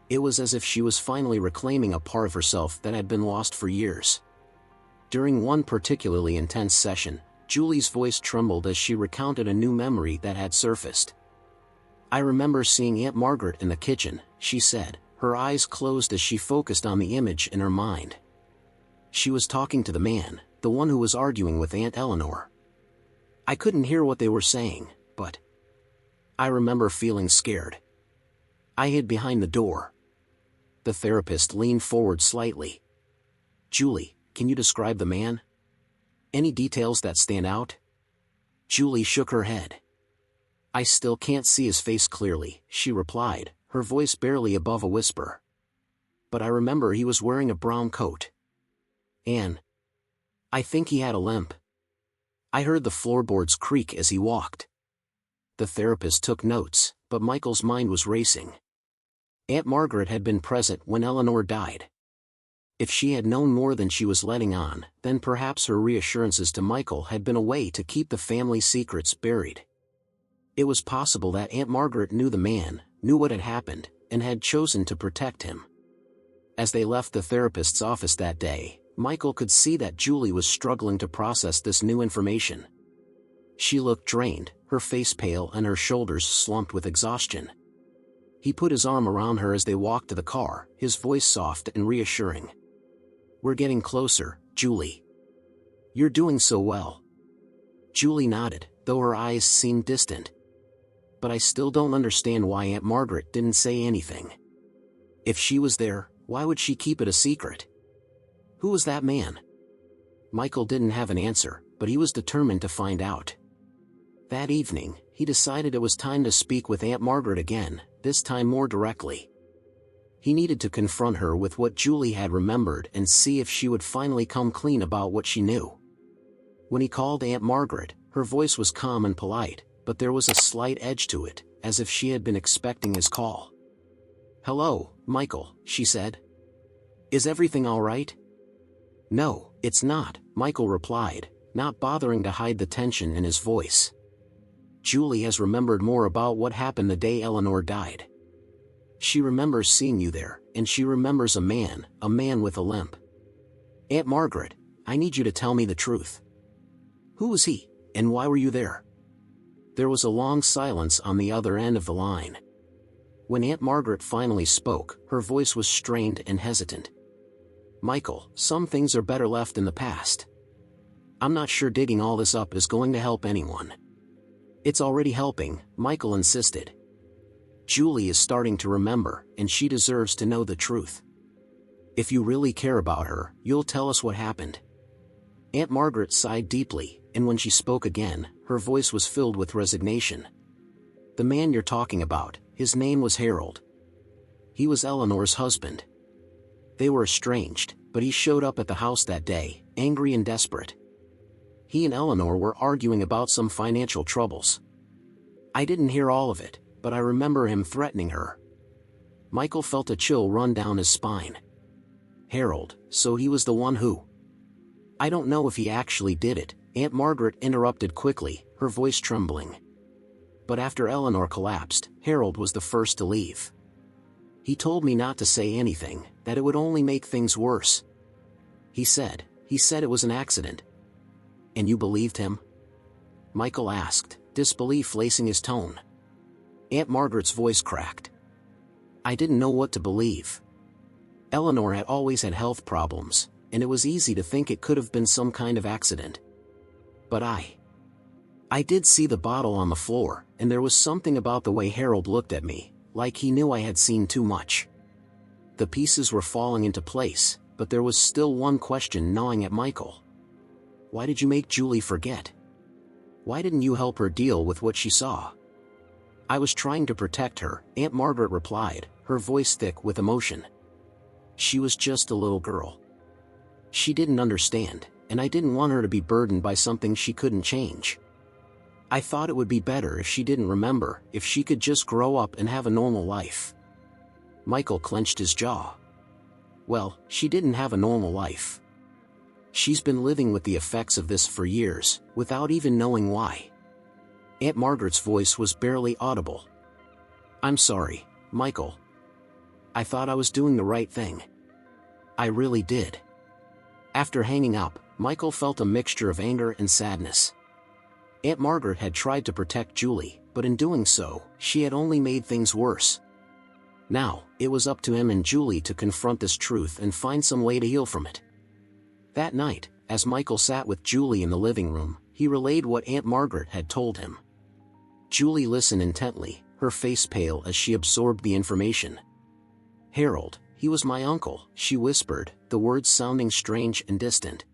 It was as if she was finally reclaiming a part of herself that had been lost for years. During one particularly intense session, Julie's voice trembled as she recounted a new memory that had surfaced. "I remember seeing Aunt Margaret in the kitchen," she said, her eyes closed as she focused on the image in her mind. She was talking to the man, the one who was arguing with Aunt Eleanor. I couldn't hear what they were saying, but I remember feeling scared. I hid behind the door." The therapist leaned forward slightly. "Julie, can you describe the man? Any details that stand out?" Julie shook her head. "I still can't see his face clearly," she replied, her voice barely above a whisper. "But I remember he was wearing a brown coat. And I think he had a limp. I heard the floorboards creak as he walked." The therapist took notes, but Michael's mind was racing. Aunt Margaret had been present when Eleanor died. If she had known more than she was letting on, then perhaps her reassurances to Michael had been a way to keep the family secrets buried. It was possible that Aunt Margaret knew the man, knew what had happened, and had chosen to protect him. As they left the therapist's office that day, Michael could see that Julie was struggling to process this new information. She looked drained, her face pale and her shoulders slumped with exhaustion. He put his arm around her as they walked to the car, his voice soft and reassuring. "We're getting closer, Julie. You're doing so well." Julie nodded, though her eyes seemed distant. "But I still don't understand why Aunt Margaret didn't say anything. If she was there, why would she keep it a secret? Who was that man?" Michael didn't have an answer, but he was determined to find out. That evening, he decided it was time to speak with Aunt Margaret again, this time more directly. He needed to confront her with what Julie had remembered and see if she would finally come clean about what she knew. When he called Aunt Margaret, her voice was calm and polite, but there was a slight edge to it, as if she had been expecting his call. "Hello, Michael," she said. "Is everything all right?" "No, it's not," Michael replied, not bothering to hide the tension in his voice. "Julie has remembered more about what happened the day Eleanor died. She remembers seeing you there, and she remembers a man with a limp. Aunt Margaret, I need you to tell me the truth. Who was he, and why were you there?" There was a long silence on the other end of the line. When Aunt Margaret finally spoke, her voice was strained and hesitant. "Michael, some things are better left in the past. I'm not sure digging all this up is going to help anyone." "It's already helping," Michael insisted. "Julie is starting to remember, and she deserves to know the truth. If you really care about her, you'll tell us what happened." Aunt Margaret sighed deeply, and when she spoke again, her voice was filled with resignation. "The man you're talking about, his name was Harold. He was Eleanor's husband. They were estranged, but he showed up at the house that day, angry and desperate. He and Eleanor were arguing about some financial troubles. I didn't hear all of it, but I remember him threatening her." Michael felt a chill run down his spine. "Harold, so he was the one who—" "I don't know if he actually did it," Aunt Margaret interrupted quickly, her voice trembling. "But after Eleanor collapsed, Harold was the first to leave. He told me not to say anything, that it would only make things worse. He said it was an accident." "And you believed him?" Michael asked, disbelief lacing his tone. Aunt Margaret's voice cracked. "I didn't know what to believe. Eleanor had always had health problems, and it was easy to think it could have been some kind of accident. But I did see the bottle on the floor, and there was something about the way Harold looked at me, like he knew I had seen too much. The pieces were falling into place, but there was still one question gnawing at Michael. Why did you make Julie forget? Why didn't you help her deal with what she saw?" "I was trying to protect her," Aunt Margaret replied, her voice thick with emotion. "She was just a little girl. She didn't understand, and I didn't want her to be burdened by something she couldn't change. I thought it would be better if she didn't remember, if she could just grow up and have a normal life." Michael clenched his jaw. "Well, she didn't have a normal life. She's been living with the effects of this for years, without even knowing why." Aunt Margaret's voice was barely audible. "I'm sorry, Michael. I thought I was doing the right thing. I really did." After hanging up, Michael felt a mixture of anger and sadness. Aunt Margaret had tried to protect Julie, but in doing so, she had only made things worse. Now, it was up to him and Julie to confront this truth and find some way to heal from it. That night, as Michael sat with Julie in the living room, he relayed what Aunt Margaret had told him. Julie listened intently, her face pale as she absorbed the information. "Harold, he was my uncle," she whispered, the words sounding strange and distant.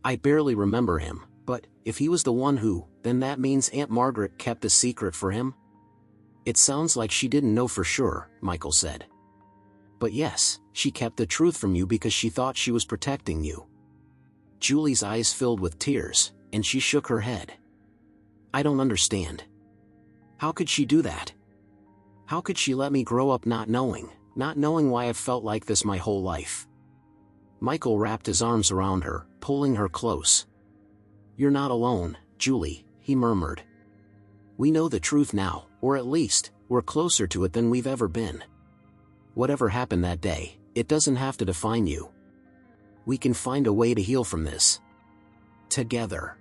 "I barely remember him, but if he was the one who, then that means Aunt Margaret kept the secret for him?" "It sounds like she didn't know for sure," Michael said. "But yes, she kept the truth from you because she thought she was protecting you." Julie's eyes filled with tears, and she shook her head. "I don't understand. How could she do that? How could she let me grow up not knowing why I've felt like this my whole life?" Michael wrapped his arms around her, pulling her close. "You're not alone, Julie," he murmured. "We know the truth now, or at least, we're closer to it than we've ever been. Whatever happened that day, it doesn't have to define you. We can find a way to heal from this. Together."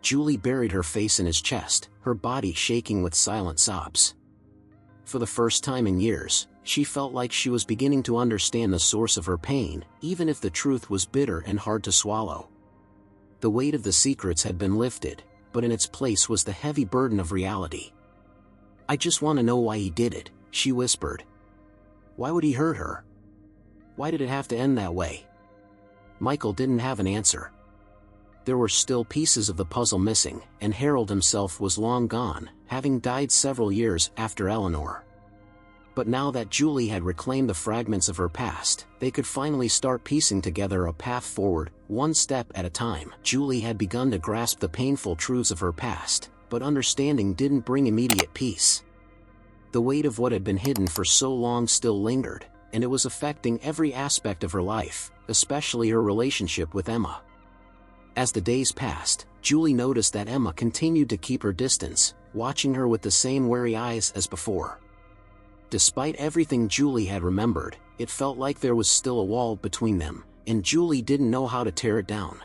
Julie buried her face in his chest, her body shaking with silent sobs. For the first time in years, she felt like she was beginning to understand the source of her pain, even if the truth was bitter and hard to swallow. The weight of the secrets had been lifted, but in its place was the heavy burden of reality. "I just want to know why he did it," she whispered. "Why would he hurt her? Why did it have to end that way?" Michael didn't have an answer. There were still pieces of the puzzle missing, and Harold himself was long gone, having died several years after Eleanor. But now that Julie had reclaimed the fragments of her past, they could finally start piecing together a path forward, one step at a time. Julie had begun to grasp the painful truths of her past, but understanding didn't bring immediate peace. The weight of what had been hidden for so long still lingered, and it was affecting every aspect of her life, especially her relationship with Emma. As the days passed, Julie noticed that Emma continued to keep her distance, watching her with the same wary eyes as before. Despite everything Julie had remembered, it felt like there was still a wall between them, and Julie didn't know how to tear it down.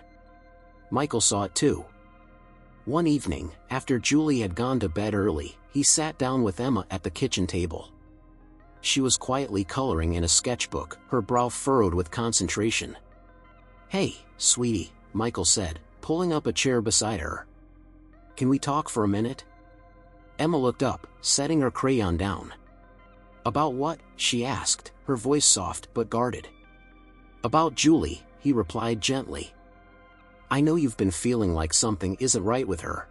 Michael saw it too. One evening, after Julie had gone to bed early, he sat down with Emma at the kitchen table. She was quietly coloring in a sketchbook, her brow furrowed with concentration. "Hey, sweetie," Michael said, pulling up a chair beside her. "Can we talk for a minute?" Emma looked up, setting her crayon down. "About what?" she asked, her voice soft but guarded. "About Julie," he replied gently. "I know you've been feeling like something isn't right with her.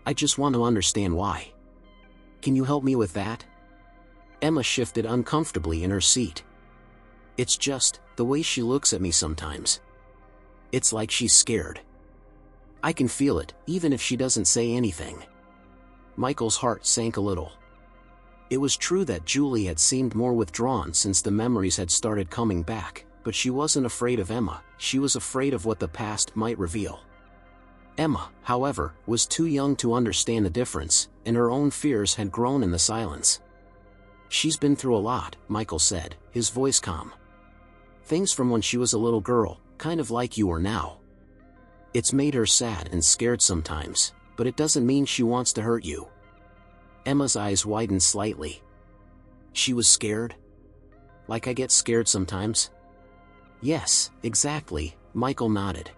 I just want to understand why. Can you help me with that?" Emma shifted uncomfortably in her seat. "It's just the way she looks at me sometimes. It's like she's scared. I can feel it, even if she doesn't say anything." Michael's heart sank a little. It was true that Julie had seemed more withdrawn since the memories had started coming back, but she wasn't afraid of Emma, she was afraid of what the past might reveal. Emma, however, was too young to understand the difference, and her own fears had grown in the silence. "She's been through a lot," Michael said, his voice calm. "Things from when she was a little girl, kind of like you are now. It's made her sad and scared sometimes, but it doesn't mean she wants to hurt you." Emma's eyes widened slightly. "She was scared? Like I get scared sometimes?" "Yes, exactly," Michael nodded.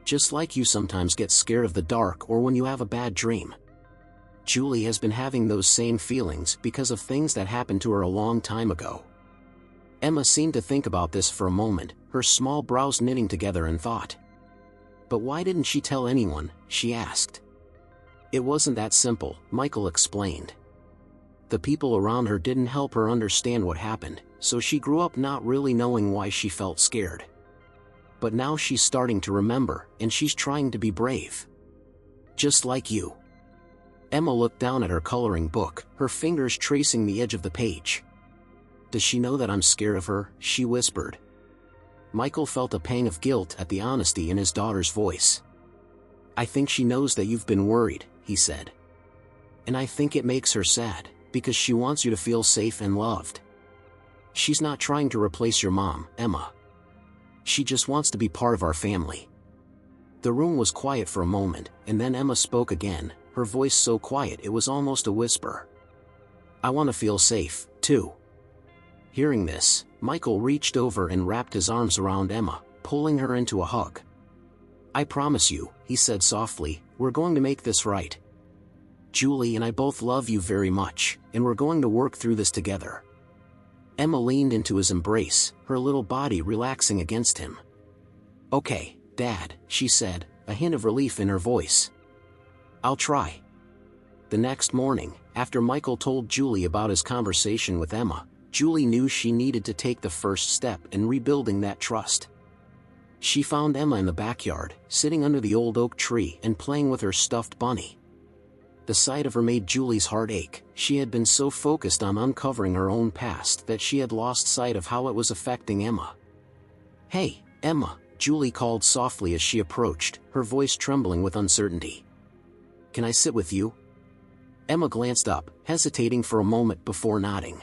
"Just like you sometimes get scared of the dark or when you have a bad dream. Julie has been having those same feelings because of things that happened to her a long time ago." Emma seemed to think about this for a moment, her small brows knitting together in thought. "But why didn't she tell anyone?" she asked. "It wasn't that simple," Michael explained. "The people around her didn't help her understand what happened, so she grew up not really knowing why she felt scared. But now she's starting to remember, and she's trying to be brave. Just like you." Emma looked down at her coloring book, her fingers tracing the edge of the page. "Does she know that I'm scared of her?" she whispered. Michael felt a pang of guilt at the honesty in his daughter's voice. "I think she knows that you've been worried," he said. "And I think it makes her sad, because she wants you to feel safe and loved. She's not trying to replace your mom, Emma. She just wants to be part of our family." The room was quiet for a moment, and then Emma spoke again, her voice so quiet it was almost a whisper. "I want to feel safe, too." Hearing this, Michael reached over and wrapped his arms around Emma, pulling her into a hug. "I promise you," he said softly, "we're going to make this right. Julie and I both love you very much, and we're going to work through this together." Emma leaned into his embrace, her little body relaxing against him. "Okay, Dad," she said, a hint of relief in her voice. "I'll try." The next morning, after Michael told Julie about his conversation with Emma, Julie knew she needed to take the first step in rebuilding that trust. She found Emma in the backyard, sitting under the old oak tree and playing with her stuffed bunny. The sight of her made Julie's heart ache. She had been so focused on uncovering her own past that she had lost sight of how it was affecting Emma. "Hey, Emma," Julie called softly as she approached, her voice trembling with uncertainty. "Can I sit with you?" Emma glanced up, hesitating for a moment before nodding.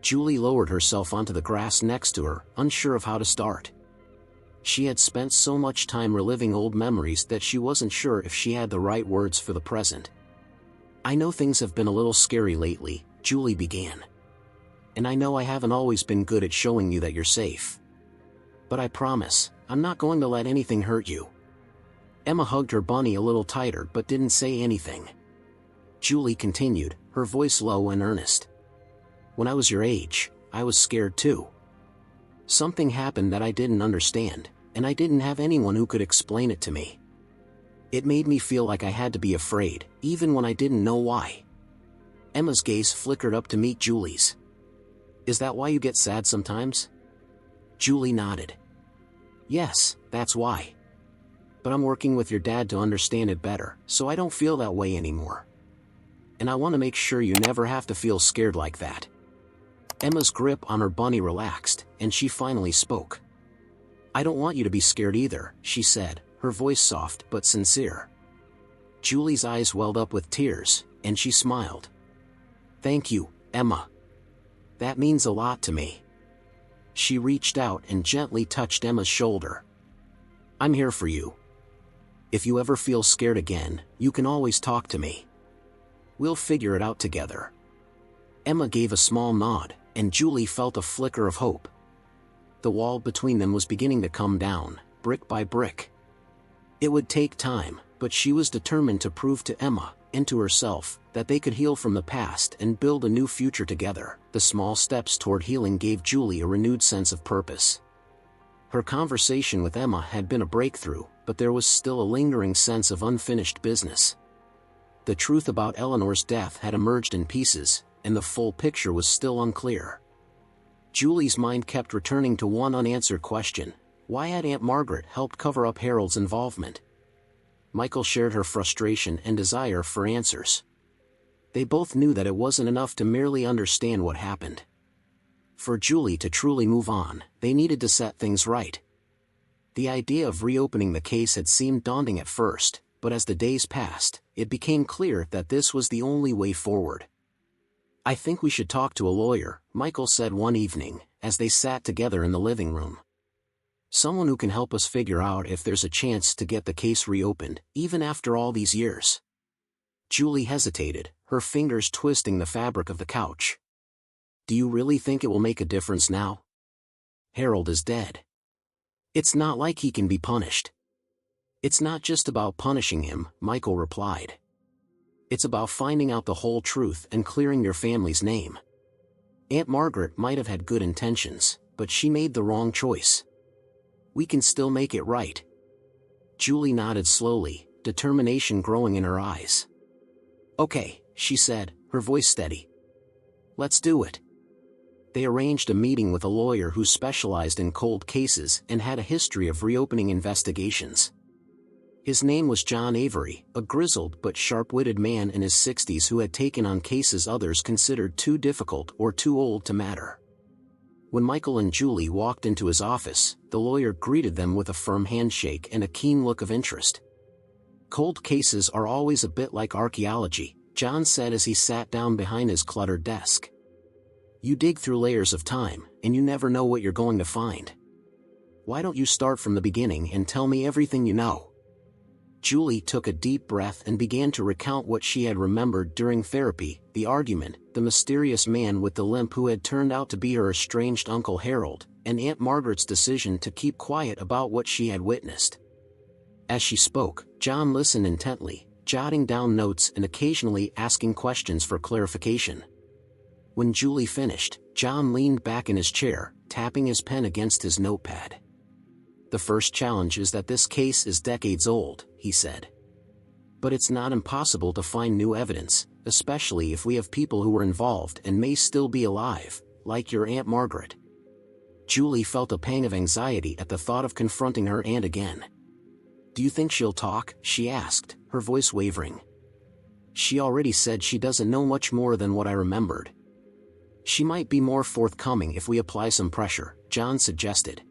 Julie lowered herself onto the grass next to her, unsure of how to start. She had spent so much time reliving old memories that she wasn't sure if she had the right words for the present. "I know things have been a little scary lately," Julie began. "And I know I haven't always been good at showing you that you're safe. But I promise, I'm not going to let anything hurt you." Emma hugged her bunny a little tighter but didn't say anything. Julie continued, her voice low and earnest. "When I was your age, I was scared too. Something happened that I didn't understand, and I didn't have anyone who could explain it to me. It made me feel like I had to be afraid, even when I didn't know why." Emma's gaze flickered up to meet Julie's. Is that why you get sad sometimes? Julie nodded. Yes, that's why. But I'm working with your dad to understand it better, so I don't feel that way anymore. And I want to make sure you never have to feel scared like that. Emma's grip on her bunny relaxed, and she finally spoke. I don't want you to be scared either, she said, her voice soft but sincere. Julie's eyes welled up with tears, and she smiled. Thank you, Emma. That means a lot to me. She reached out and gently touched Emma's shoulder. I'm here for you. If you ever feel scared again, you can always talk to me. We'll figure it out together. Emma gave a small nod, and Julie felt a flicker of hope. The wall between them was beginning to come down, brick by brick. It would take time, but she was determined to prove to Emma, and to herself, that they could heal from the past and build a new future together. The small steps toward healing gave Julie a renewed sense of purpose. Her conversation with Emma had been a breakthrough, but there was still a lingering sense of unfinished business. The truth about Eleanor's death had emerged in pieces, and the full picture was still unclear. Julie's mind kept returning to one unanswered question: why had Aunt Margaret helped cover up Harold's involvement? Michael shared her frustration and desire for answers. They both knew that it wasn't enough to merely understand what happened. For Julie to truly move on, they needed to set things right. The idea of reopening the case had seemed daunting at first, but as the days passed, it became clear that this was the only way forward. I think we should talk to a lawyer, Michael said one evening, as they sat together in the living room. Someone who can help us figure out if there's a chance to get the case reopened, even after all these years. Julie hesitated, her fingers twisting the fabric of the couch. Do you really think it will make a difference now? Harold is dead. It's not like he can be punished. It's not just about punishing him, Michael replied. It's about finding out the whole truth and clearing your family's name. Aunt Margaret might have had good intentions, but she made the wrong choice. We can still make it right. Julie nodded slowly, determination growing in her eyes. Okay, she said, her voice steady. Let's do it. They arranged a meeting with a lawyer who specialized in cold cases and had a history of reopening investigations. His name was John Avery, a grizzled but sharp-witted man in his 60s who had taken on cases others considered too difficult or too old to matter. When Michael and Julie walked into his office, the lawyer greeted them with a firm handshake and a keen look of interest. Cold cases are always a bit like archaeology, John said as he sat down behind his cluttered desk. You dig through layers of time, and you never know what you're going to find. Why don't you start from the beginning and tell me everything you know? Julie took a deep breath and began to recount what she had remembered during therapy: the argument, the mysterious man with the limp who had turned out to be her estranged Uncle Harold, and Aunt Margaret's decision to keep quiet about what she had witnessed. As she spoke, John listened intently, jotting down notes and occasionally asking questions for clarification. When Julie finished, John leaned back in his chair, tapping his pen against his notepad. The first challenge is that this case is decades old, he said. But it's not impossible to find new evidence, especially if we have people who were involved and may still be alive, like your Aunt Margaret. Julie felt a pang of anxiety at the thought of confronting her aunt again. Do you think she'll talk? She asked, her voice wavering. She already said she doesn't know much more than what I remembered. She might be more forthcoming if we apply some pressure, John suggested.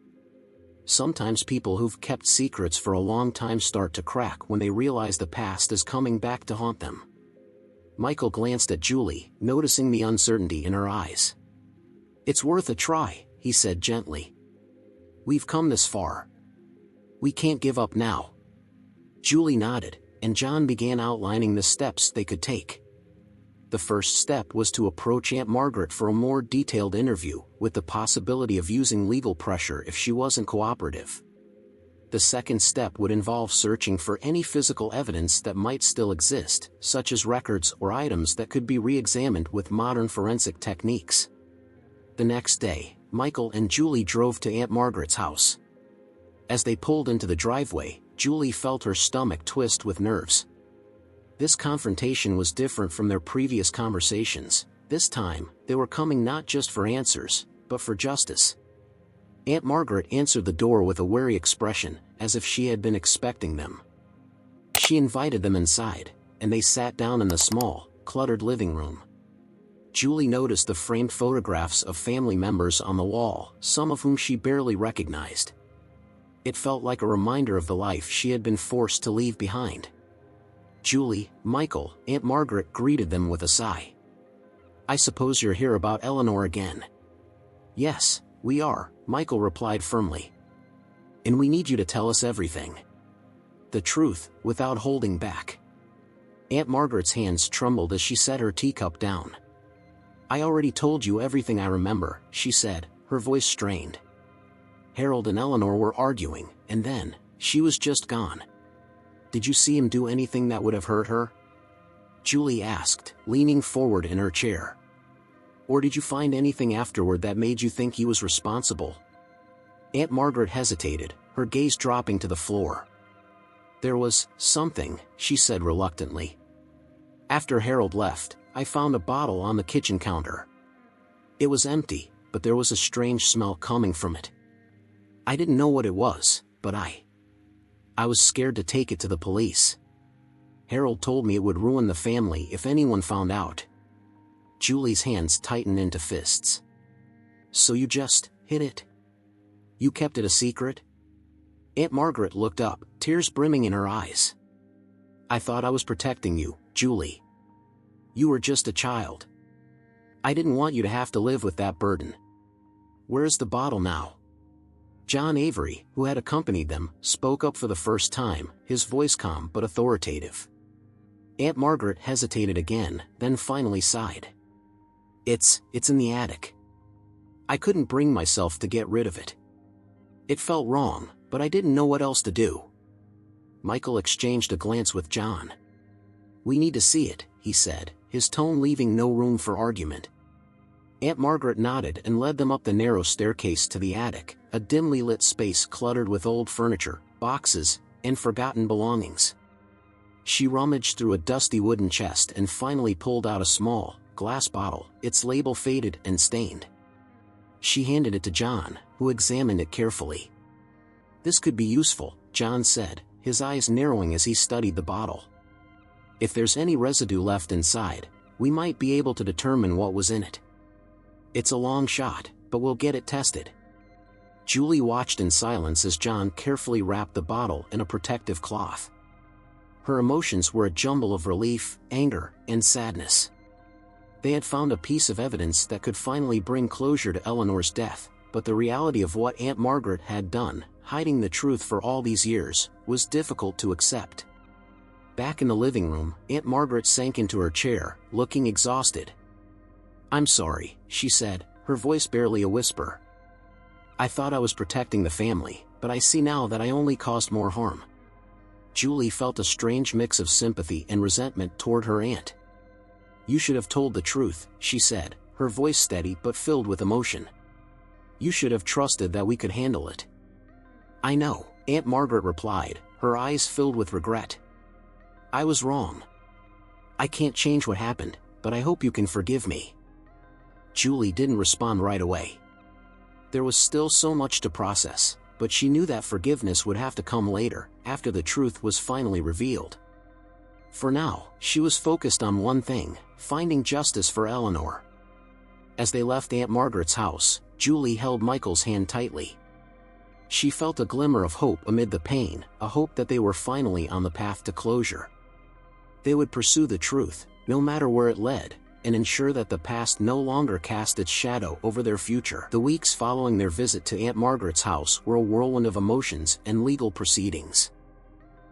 Sometimes people who've kept secrets for a long time start to crack when they realize the past is coming back to haunt them. Michael glanced at Julie, noticing the uncertainty in her eyes. It's worth a try, he said gently. We've come this far. We can't give up now. Julie nodded, and John began outlining the steps they could take. The first step was to approach Aunt Margaret for a more detailed interview, with the possibility of using legal pressure if she wasn't cooperative. The second step would involve searching for any physical evidence that might still exist, such as records or items that could be re-examined with modern forensic techniques. The next day, Michael and Julie drove to Aunt Margaret's house. As they pulled into the driveway, Julie felt her stomach twist with nerves. This confrontation was different from their previous conversations. This time, they were coming not just for answers, but for justice. Aunt Margaret answered the door with a wary expression, as if she had been expecting them. She invited them inside, and they sat down in the small, cluttered living room. Julie noticed the framed photographs of family members on the wall, some of whom she barely recognized. It felt like a reminder of the life she had been forced to leave behind. Julie, Michael, Aunt Margaret greeted them with a sigh. "I suppose you're here about Eleanor again." "Yes, we are," Michael replied firmly. "And we need you to tell us everything. The truth, without holding back." Aunt Margaret's hands trembled as she set her teacup down. "I already told you everything I remember," she said, her voice strained. "Harold and Eleanor were arguing, and then, she was just gone." "Did you see him do anything that would have hurt her?" Julie asked, leaning forward in her chair. "Or did you find anything afterward that made you think he was responsible?" Aunt Margaret hesitated, her gaze dropping to the floor. "There was something," she said reluctantly. "After Harold left, I found a bottle on the kitchen counter. It was empty, but there was a strange smell coming from it. I didn't know what it was, but I was scared to take it to the police. Harold told me it would ruin the family if anyone found out." Julie's hands tightened into fists. "So you just hid it? You kept it a secret?" Aunt Margaret looked up, tears brimming in her eyes. "I thought I was protecting you, Julie. You were just a child. I didn't want you to have to live with that burden. Where's the bottle now?" John Avery, who had accompanied them, spoke up for the first time, his voice calm but authoritative. Aunt Margaret hesitated again, then finally sighed. It's in the attic. I couldn't bring myself to get rid of it. It felt wrong, but I didn't know what else to do." Michael exchanged a glance with John. "We need to see it," he said, his tone leaving no room for argument. Aunt Margaret nodded and led them up the narrow staircase to the attic, a dimly lit space cluttered with old furniture, boxes, and forgotten belongings. She rummaged through a dusty wooden chest and finally pulled out a small, glass bottle, its label faded and stained. She handed it to John, who examined it carefully. "This could be useful," John said, his eyes narrowing as he studied the bottle. "If there's any residue left inside, we might be able to determine what was in it. It's a long shot, but we'll get it tested." Julie watched in silence as John carefully wrapped the bottle in a protective cloth. Her emotions were a jumble of relief, anger, and sadness. They had found a piece of evidence that could finally bring closure to Eleanor's death, but the reality of what Aunt Margaret had done, hiding the truth for all these years, was difficult to accept. Back in the living room, Aunt Margaret sank into her chair, looking exhausted. "I'm sorry," she said, her voice barely a whisper. "I thought I was protecting the family, but I see now that I only caused more harm." Julie felt a strange mix of sympathy and resentment toward her aunt. "You should have told the truth," she said, her voice steady but filled with emotion. "You should have trusted that we could handle it." "I know," Aunt Margaret replied, her eyes filled with regret. "I was wrong. I can't change what happened, but I hope you can forgive me." Julie didn't respond right away. There was still so much to process, but she knew that forgiveness would have to come later, after the truth was finally revealed. For now, she was focused on one thing: finding justice for Eleanor. As they left Aunt Margaret's house, Julie held Michael's hand tightly. She felt a glimmer of hope amid the pain, a hope that they were finally on the path to closure. They would pursue the truth, no matter where it led, and ensure that the past no longer cast its shadow over their future. The weeks following their visit to Aunt Margaret's house were a whirlwind of emotions and legal proceedings.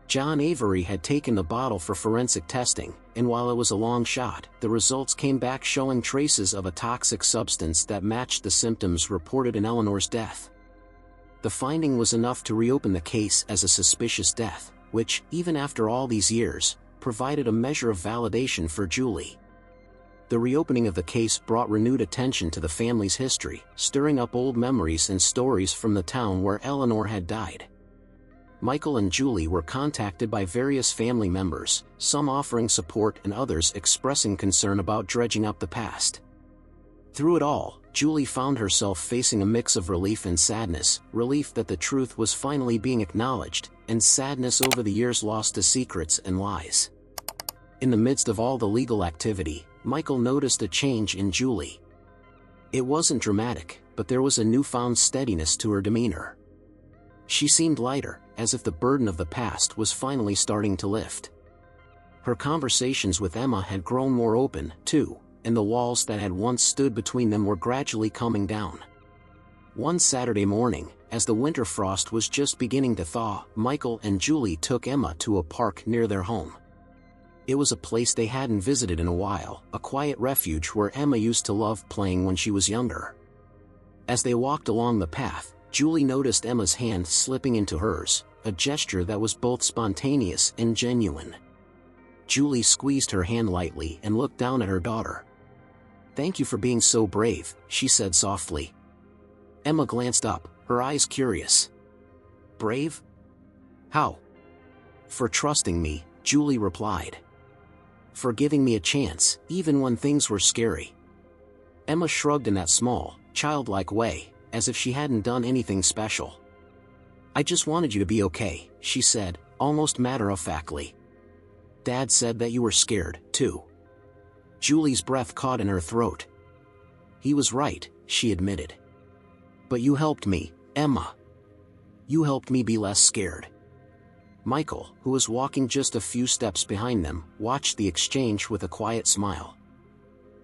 John Avery had taken the bottle for forensic testing, and while it was a long shot, the results came back showing traces of a toxic substance that matched the symptoms reported in Eleanor's death. The finding was enough to reopen the case as a suspicious death, which, even after all these years, provided a measure of validation for Julie. The reopening of the case brought renewed attention to the family's history, stirring up old memories and stories from the town where Eleanor had died. Michael and Julie were contacted by various family members, some offering support and others expressing concern about dredging up the past. Through it all, Julie found herself facing a mix of relief and sadness, relief that the truth was finally being acknowledged, and sadness over the years lost to secrets and lies. In the midst of all the legal activity, Michael noticed a change in Julie. It wasn't dramatic, but there was a newfound steadiness to her demeanor. She seemed lighter, as if the burden of the past was finally starting to lift. Her conversations with Emma had grown more open, too, and the walls that had once stood between them were gradually coming down. One Saturday morning, as the winter frost was just beginning to thaw, Michael and Julie took Emma to a park near their home. It was a place they hadn't visited in a while, a quiet refuge where Emma used to love playing when she was younger. As they walked along the path, Julie noticed Emma's hand slipping into hers, a gesture that was both spontaneous and genuine. Julie squeezed her hand lightly and looked down at her daughter. "Thank you for being so brave," she said softly. Emma glanced up, her eyes curious. "Brave? How?" "For trusting me," Julie replied. "For giving me a chance, even when things were scary." Emma shrugged in that small, childlike way, as if she hadn't done anything special. "I just wanted you to be okay," she said, almost matter-of-factly. "Dad said that you were scared, too." Julie's breath caught in her throat. "He was right," she admitted. "But you helped me, Emma. You helped me be less scared." Michael, who was walking just a few steps behind them, watched the exchange with a quiet smile.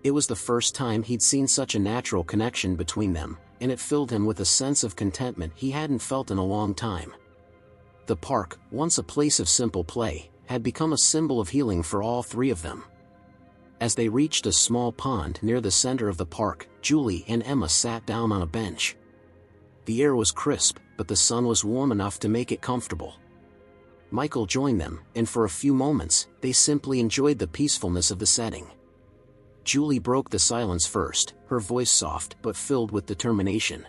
It was the first time he'd seen such a natural connection between them, and it filled him with a sense of contentment he hadn't felt in a long time. The park, once a place of simple play, had become a symbol of healing for all three of them. As they reached a small pond near the center of the park, Julie and Emma sat down on a bench. The air was crisp, but the sun was warm enough to make it comfortable. Michael joined them, and for a few moments, they simply enjoyed the peacefulness of the setting. Julie broke the silence first, her voice soft but filled with determination.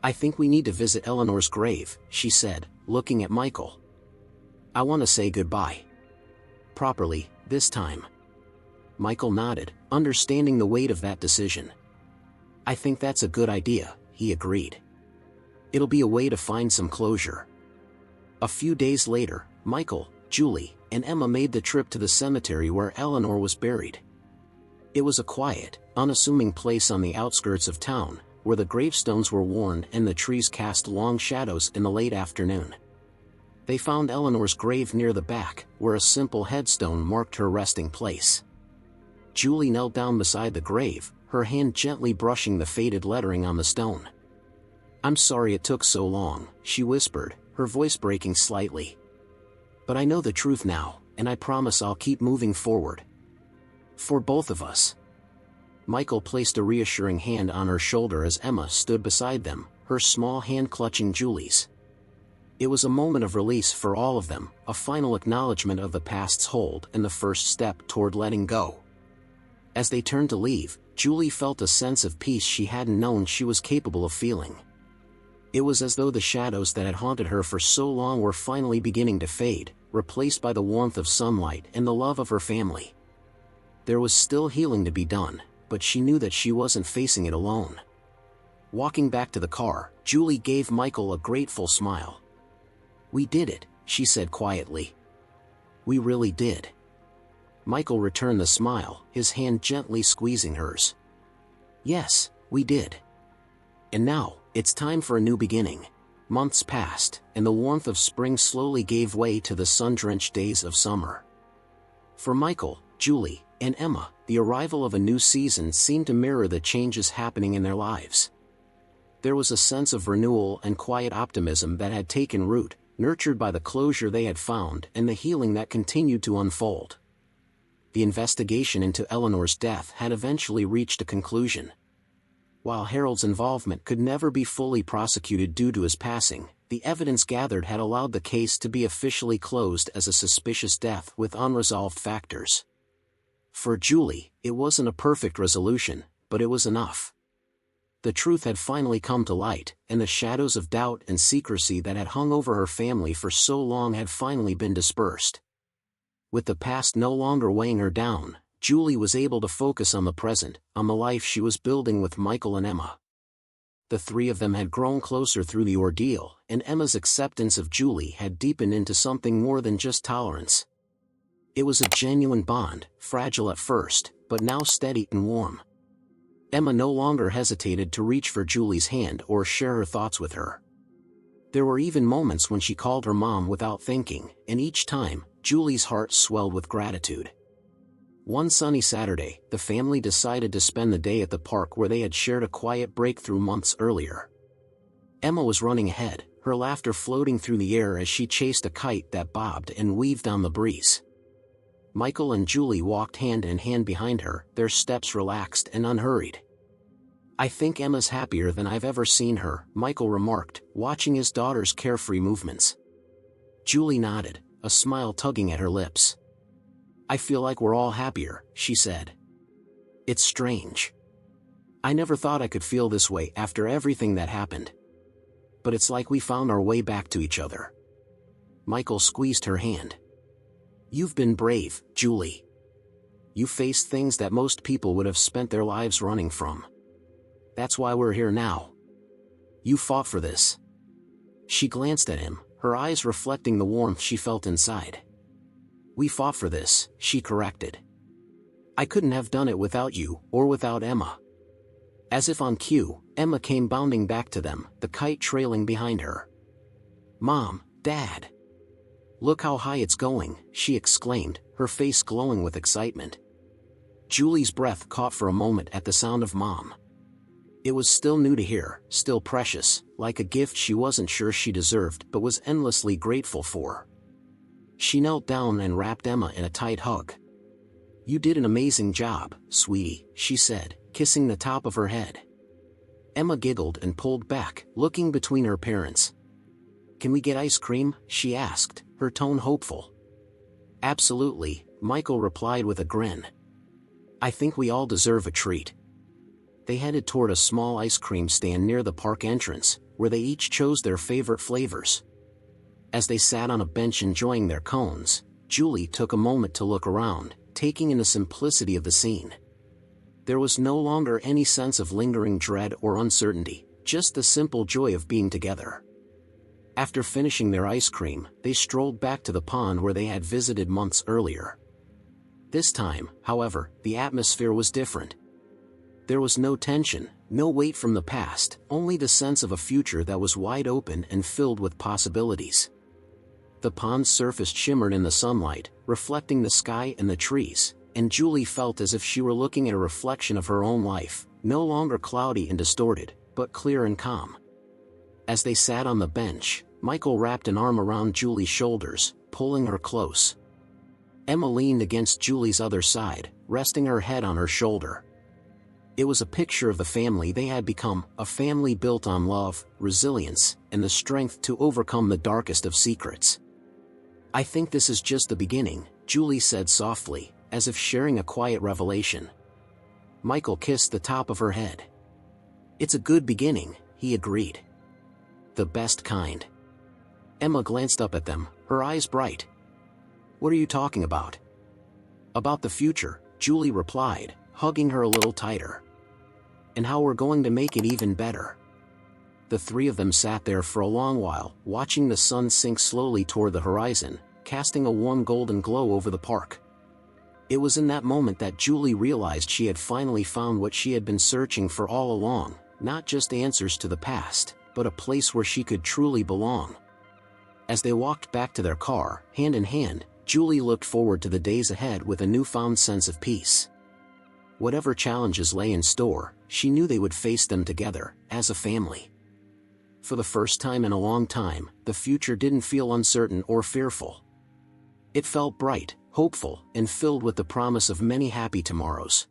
"I think we need to visit Eleanor's grave," she said, looking at Michael. "I want to say goodbye. Properly, this time." Michael nodded, understanding the weight of that decision. "I think that's a good idea," he agreed. "It'll be a way to find some closure." A few days later, Michael, Julie, and Emma made the trip to the cemetery where Eleanor was buried. It was a quiet, unassuming place on the outskirts of town, where the gravestones were worn and the trees cast long shadows in the late afternoon. They found Eleanor's grave near the back, where a simple headstone marked her resting place. Julie knelt down beside the grave, her hand gently brushing the faded lettering on the stone. "I'm sorry it took so long," she whispered, her voice breaking slightly. "But I know the truth now, and I promise I'll keep moving forward. For both of us." Michael placed a reassuring hand on her shoulder as Emma stood beside them, her small hand clutching Julie's. It was a moment of release for all of them, a final acknowledgement of the past's hold and the first step toward letting go. As they turned to leave, Julie felt a sense of peace she hadn't known she was capable of feeling. It was as though the shadows that had haunted her for so long were finally beginning to fade, replaced by the warmth of sunlight and the love of her family. There was still healing to be done, but she knew that she wasn't facing it alone. Walking back to the car, Julie gave Michael a grateful smile. "We did it," she said quietly. "We really did." Michael returned the smile, his hand gently squeezing hers. "Yes, we did. And now, it's time for a new beginning." Months passed, and the warmth of spring slowly gave way to the sun-drenched days of summer. For Michael, Julie, and Emma, the arrival of a new season seemed to mirror the changes happening in their lives. There was a sense of renewal and quiet optimism that had taken root, nurtured by the closure they had found and the healing that continued to unfold. The investigation into Eleanor's death had eventually reached a conclusion. While Harold's involvement could never be fully prosecuted due to his passing, the evidence gathered had allowed the case to be officially closed as a suspicious death with unresolved factors. For Julie, it wasn't a perfect resolution, but it was enough. The truth had finally come to light, and the shadows of doubt and secrecy that had hung over her family for so long had finally been dispersed. With the past no longer weighing her down, Julie was able to focus on the present, on the life she was building with Michael and Emma. The three of them had grown closer through the ordeal, and Emma's acceptance of Julie had deepened into something more than just tolerance. It was a genuine bond, fragile at first, but now steady and warm. Emma no longer hesitated to reach for Julie's hand or share her thoughts with her. There were even moments when she called her mom without thinking, and each time, Julie's heart swelled with gratitude. One sunny Saturday, the family decided to spend the day at the park where they had shared a quiet breakthrough months earlier. Emma was running ahead, her laughter floating through the air as she chased a kite that bobbed and weaved on the breeze. Michael and Julie walked hand in hand behind her, their steps relaxed and unhurried. "I think Emma's happier than I've ever seen her," Michael remarked, watching his daughter's carefree movements. Julie nodded, a smile tugging at her lips. "I feel like we're all happier," she said. "It's strange. I never thought I could feel this way after everything that happened. But it's like we found our way back to each other." Michael squeezed her hand. "You've been brave, Julie. You faced things that most people would have spent their lives running from. That's why we're here now. You fought for this." She glanced at him, her eyes reflecting the warmth she felt inside. "We fought for this," she corrected. "I couldn't have done it without you, or without Emma." As if on cue, Emma came bounding back to them, the kite trailing behind her. "Mom, Dad. Look how high it's going," she exclaimed, her face glowing with excitement. Julie's breath caught for a moment at the sound of Mom. It was still new to hear, still precious, like a gift she wasn't sure she deserved but was endlessly grateful for. She knelt down and wrapped Emma in a tight hug. "You did an amazing job, sweetie," she said, kissing the top of her head. Emma giggled and pulled back, looking between her parents. "Can we get ice cream?" she asked, her tone hopeful. "Absolutely," Michael replied with a grin. "I think we all deserve a treat." They headed toward a small ice cream stand near the park entrance, where they each chose their favorite flavors. As they sat on a bench enjoying their cones, Julie took a moment to look around, taking in the simplicity of the scene. There was no longer any sense of lingering dread or uncertainty, just the simple joy of being together. After finishing their ice cream, they strolled back to the pond where they had visited months earlier. This time, however, the atmosphere was different. There was no tension, no weight from the past, only the sense of a future that was wide open and filled with possibilities. The pond's surface shimmered in the sunlight, reflecting the sky and the trees, and Julie felt as if she were looking at a reflection of her own life, no longer cloudy and distorted, but clear and calm. As they sat on the bench, Michael wrapped an arm around Julie's shoulders, pulling her close. Emma leaned against Julie's other side, resting her head on her shoulder. It was a picture of the family they had become, a family built on love, resilience, and the strength to overcome the darkest of secrets. "I think this is just the beginning," Julie said softly, as if sharing a quiet revelation. Michael kissed the top of her head. "It's a good beginning," he agreed. "The best kind." Emma glanced up at them, her eyes bright. "What are you talking about?" "About the future," Julie replied, hugging her a little tighter. "And how we're going to make it even better." The three of them sat there for a long while, watching the sun sink slowly toward the horizon, casting a warm golden glow over the park. It was in that moment that Julie realized she had finally found what she had been searching for all along, not just answers to the past, but a place where she could truly belong. As they walked back to their car, hand in hand, Julie looked forward to the days ahead with a newfound sense of peace. Whatever challenges lay in store, she knew they would face them together, as a family. For the first time in a long time, the future didn't feel uncertain or fearful. It felt bright, hopeful, and filled with the promise of many happy tomorrows.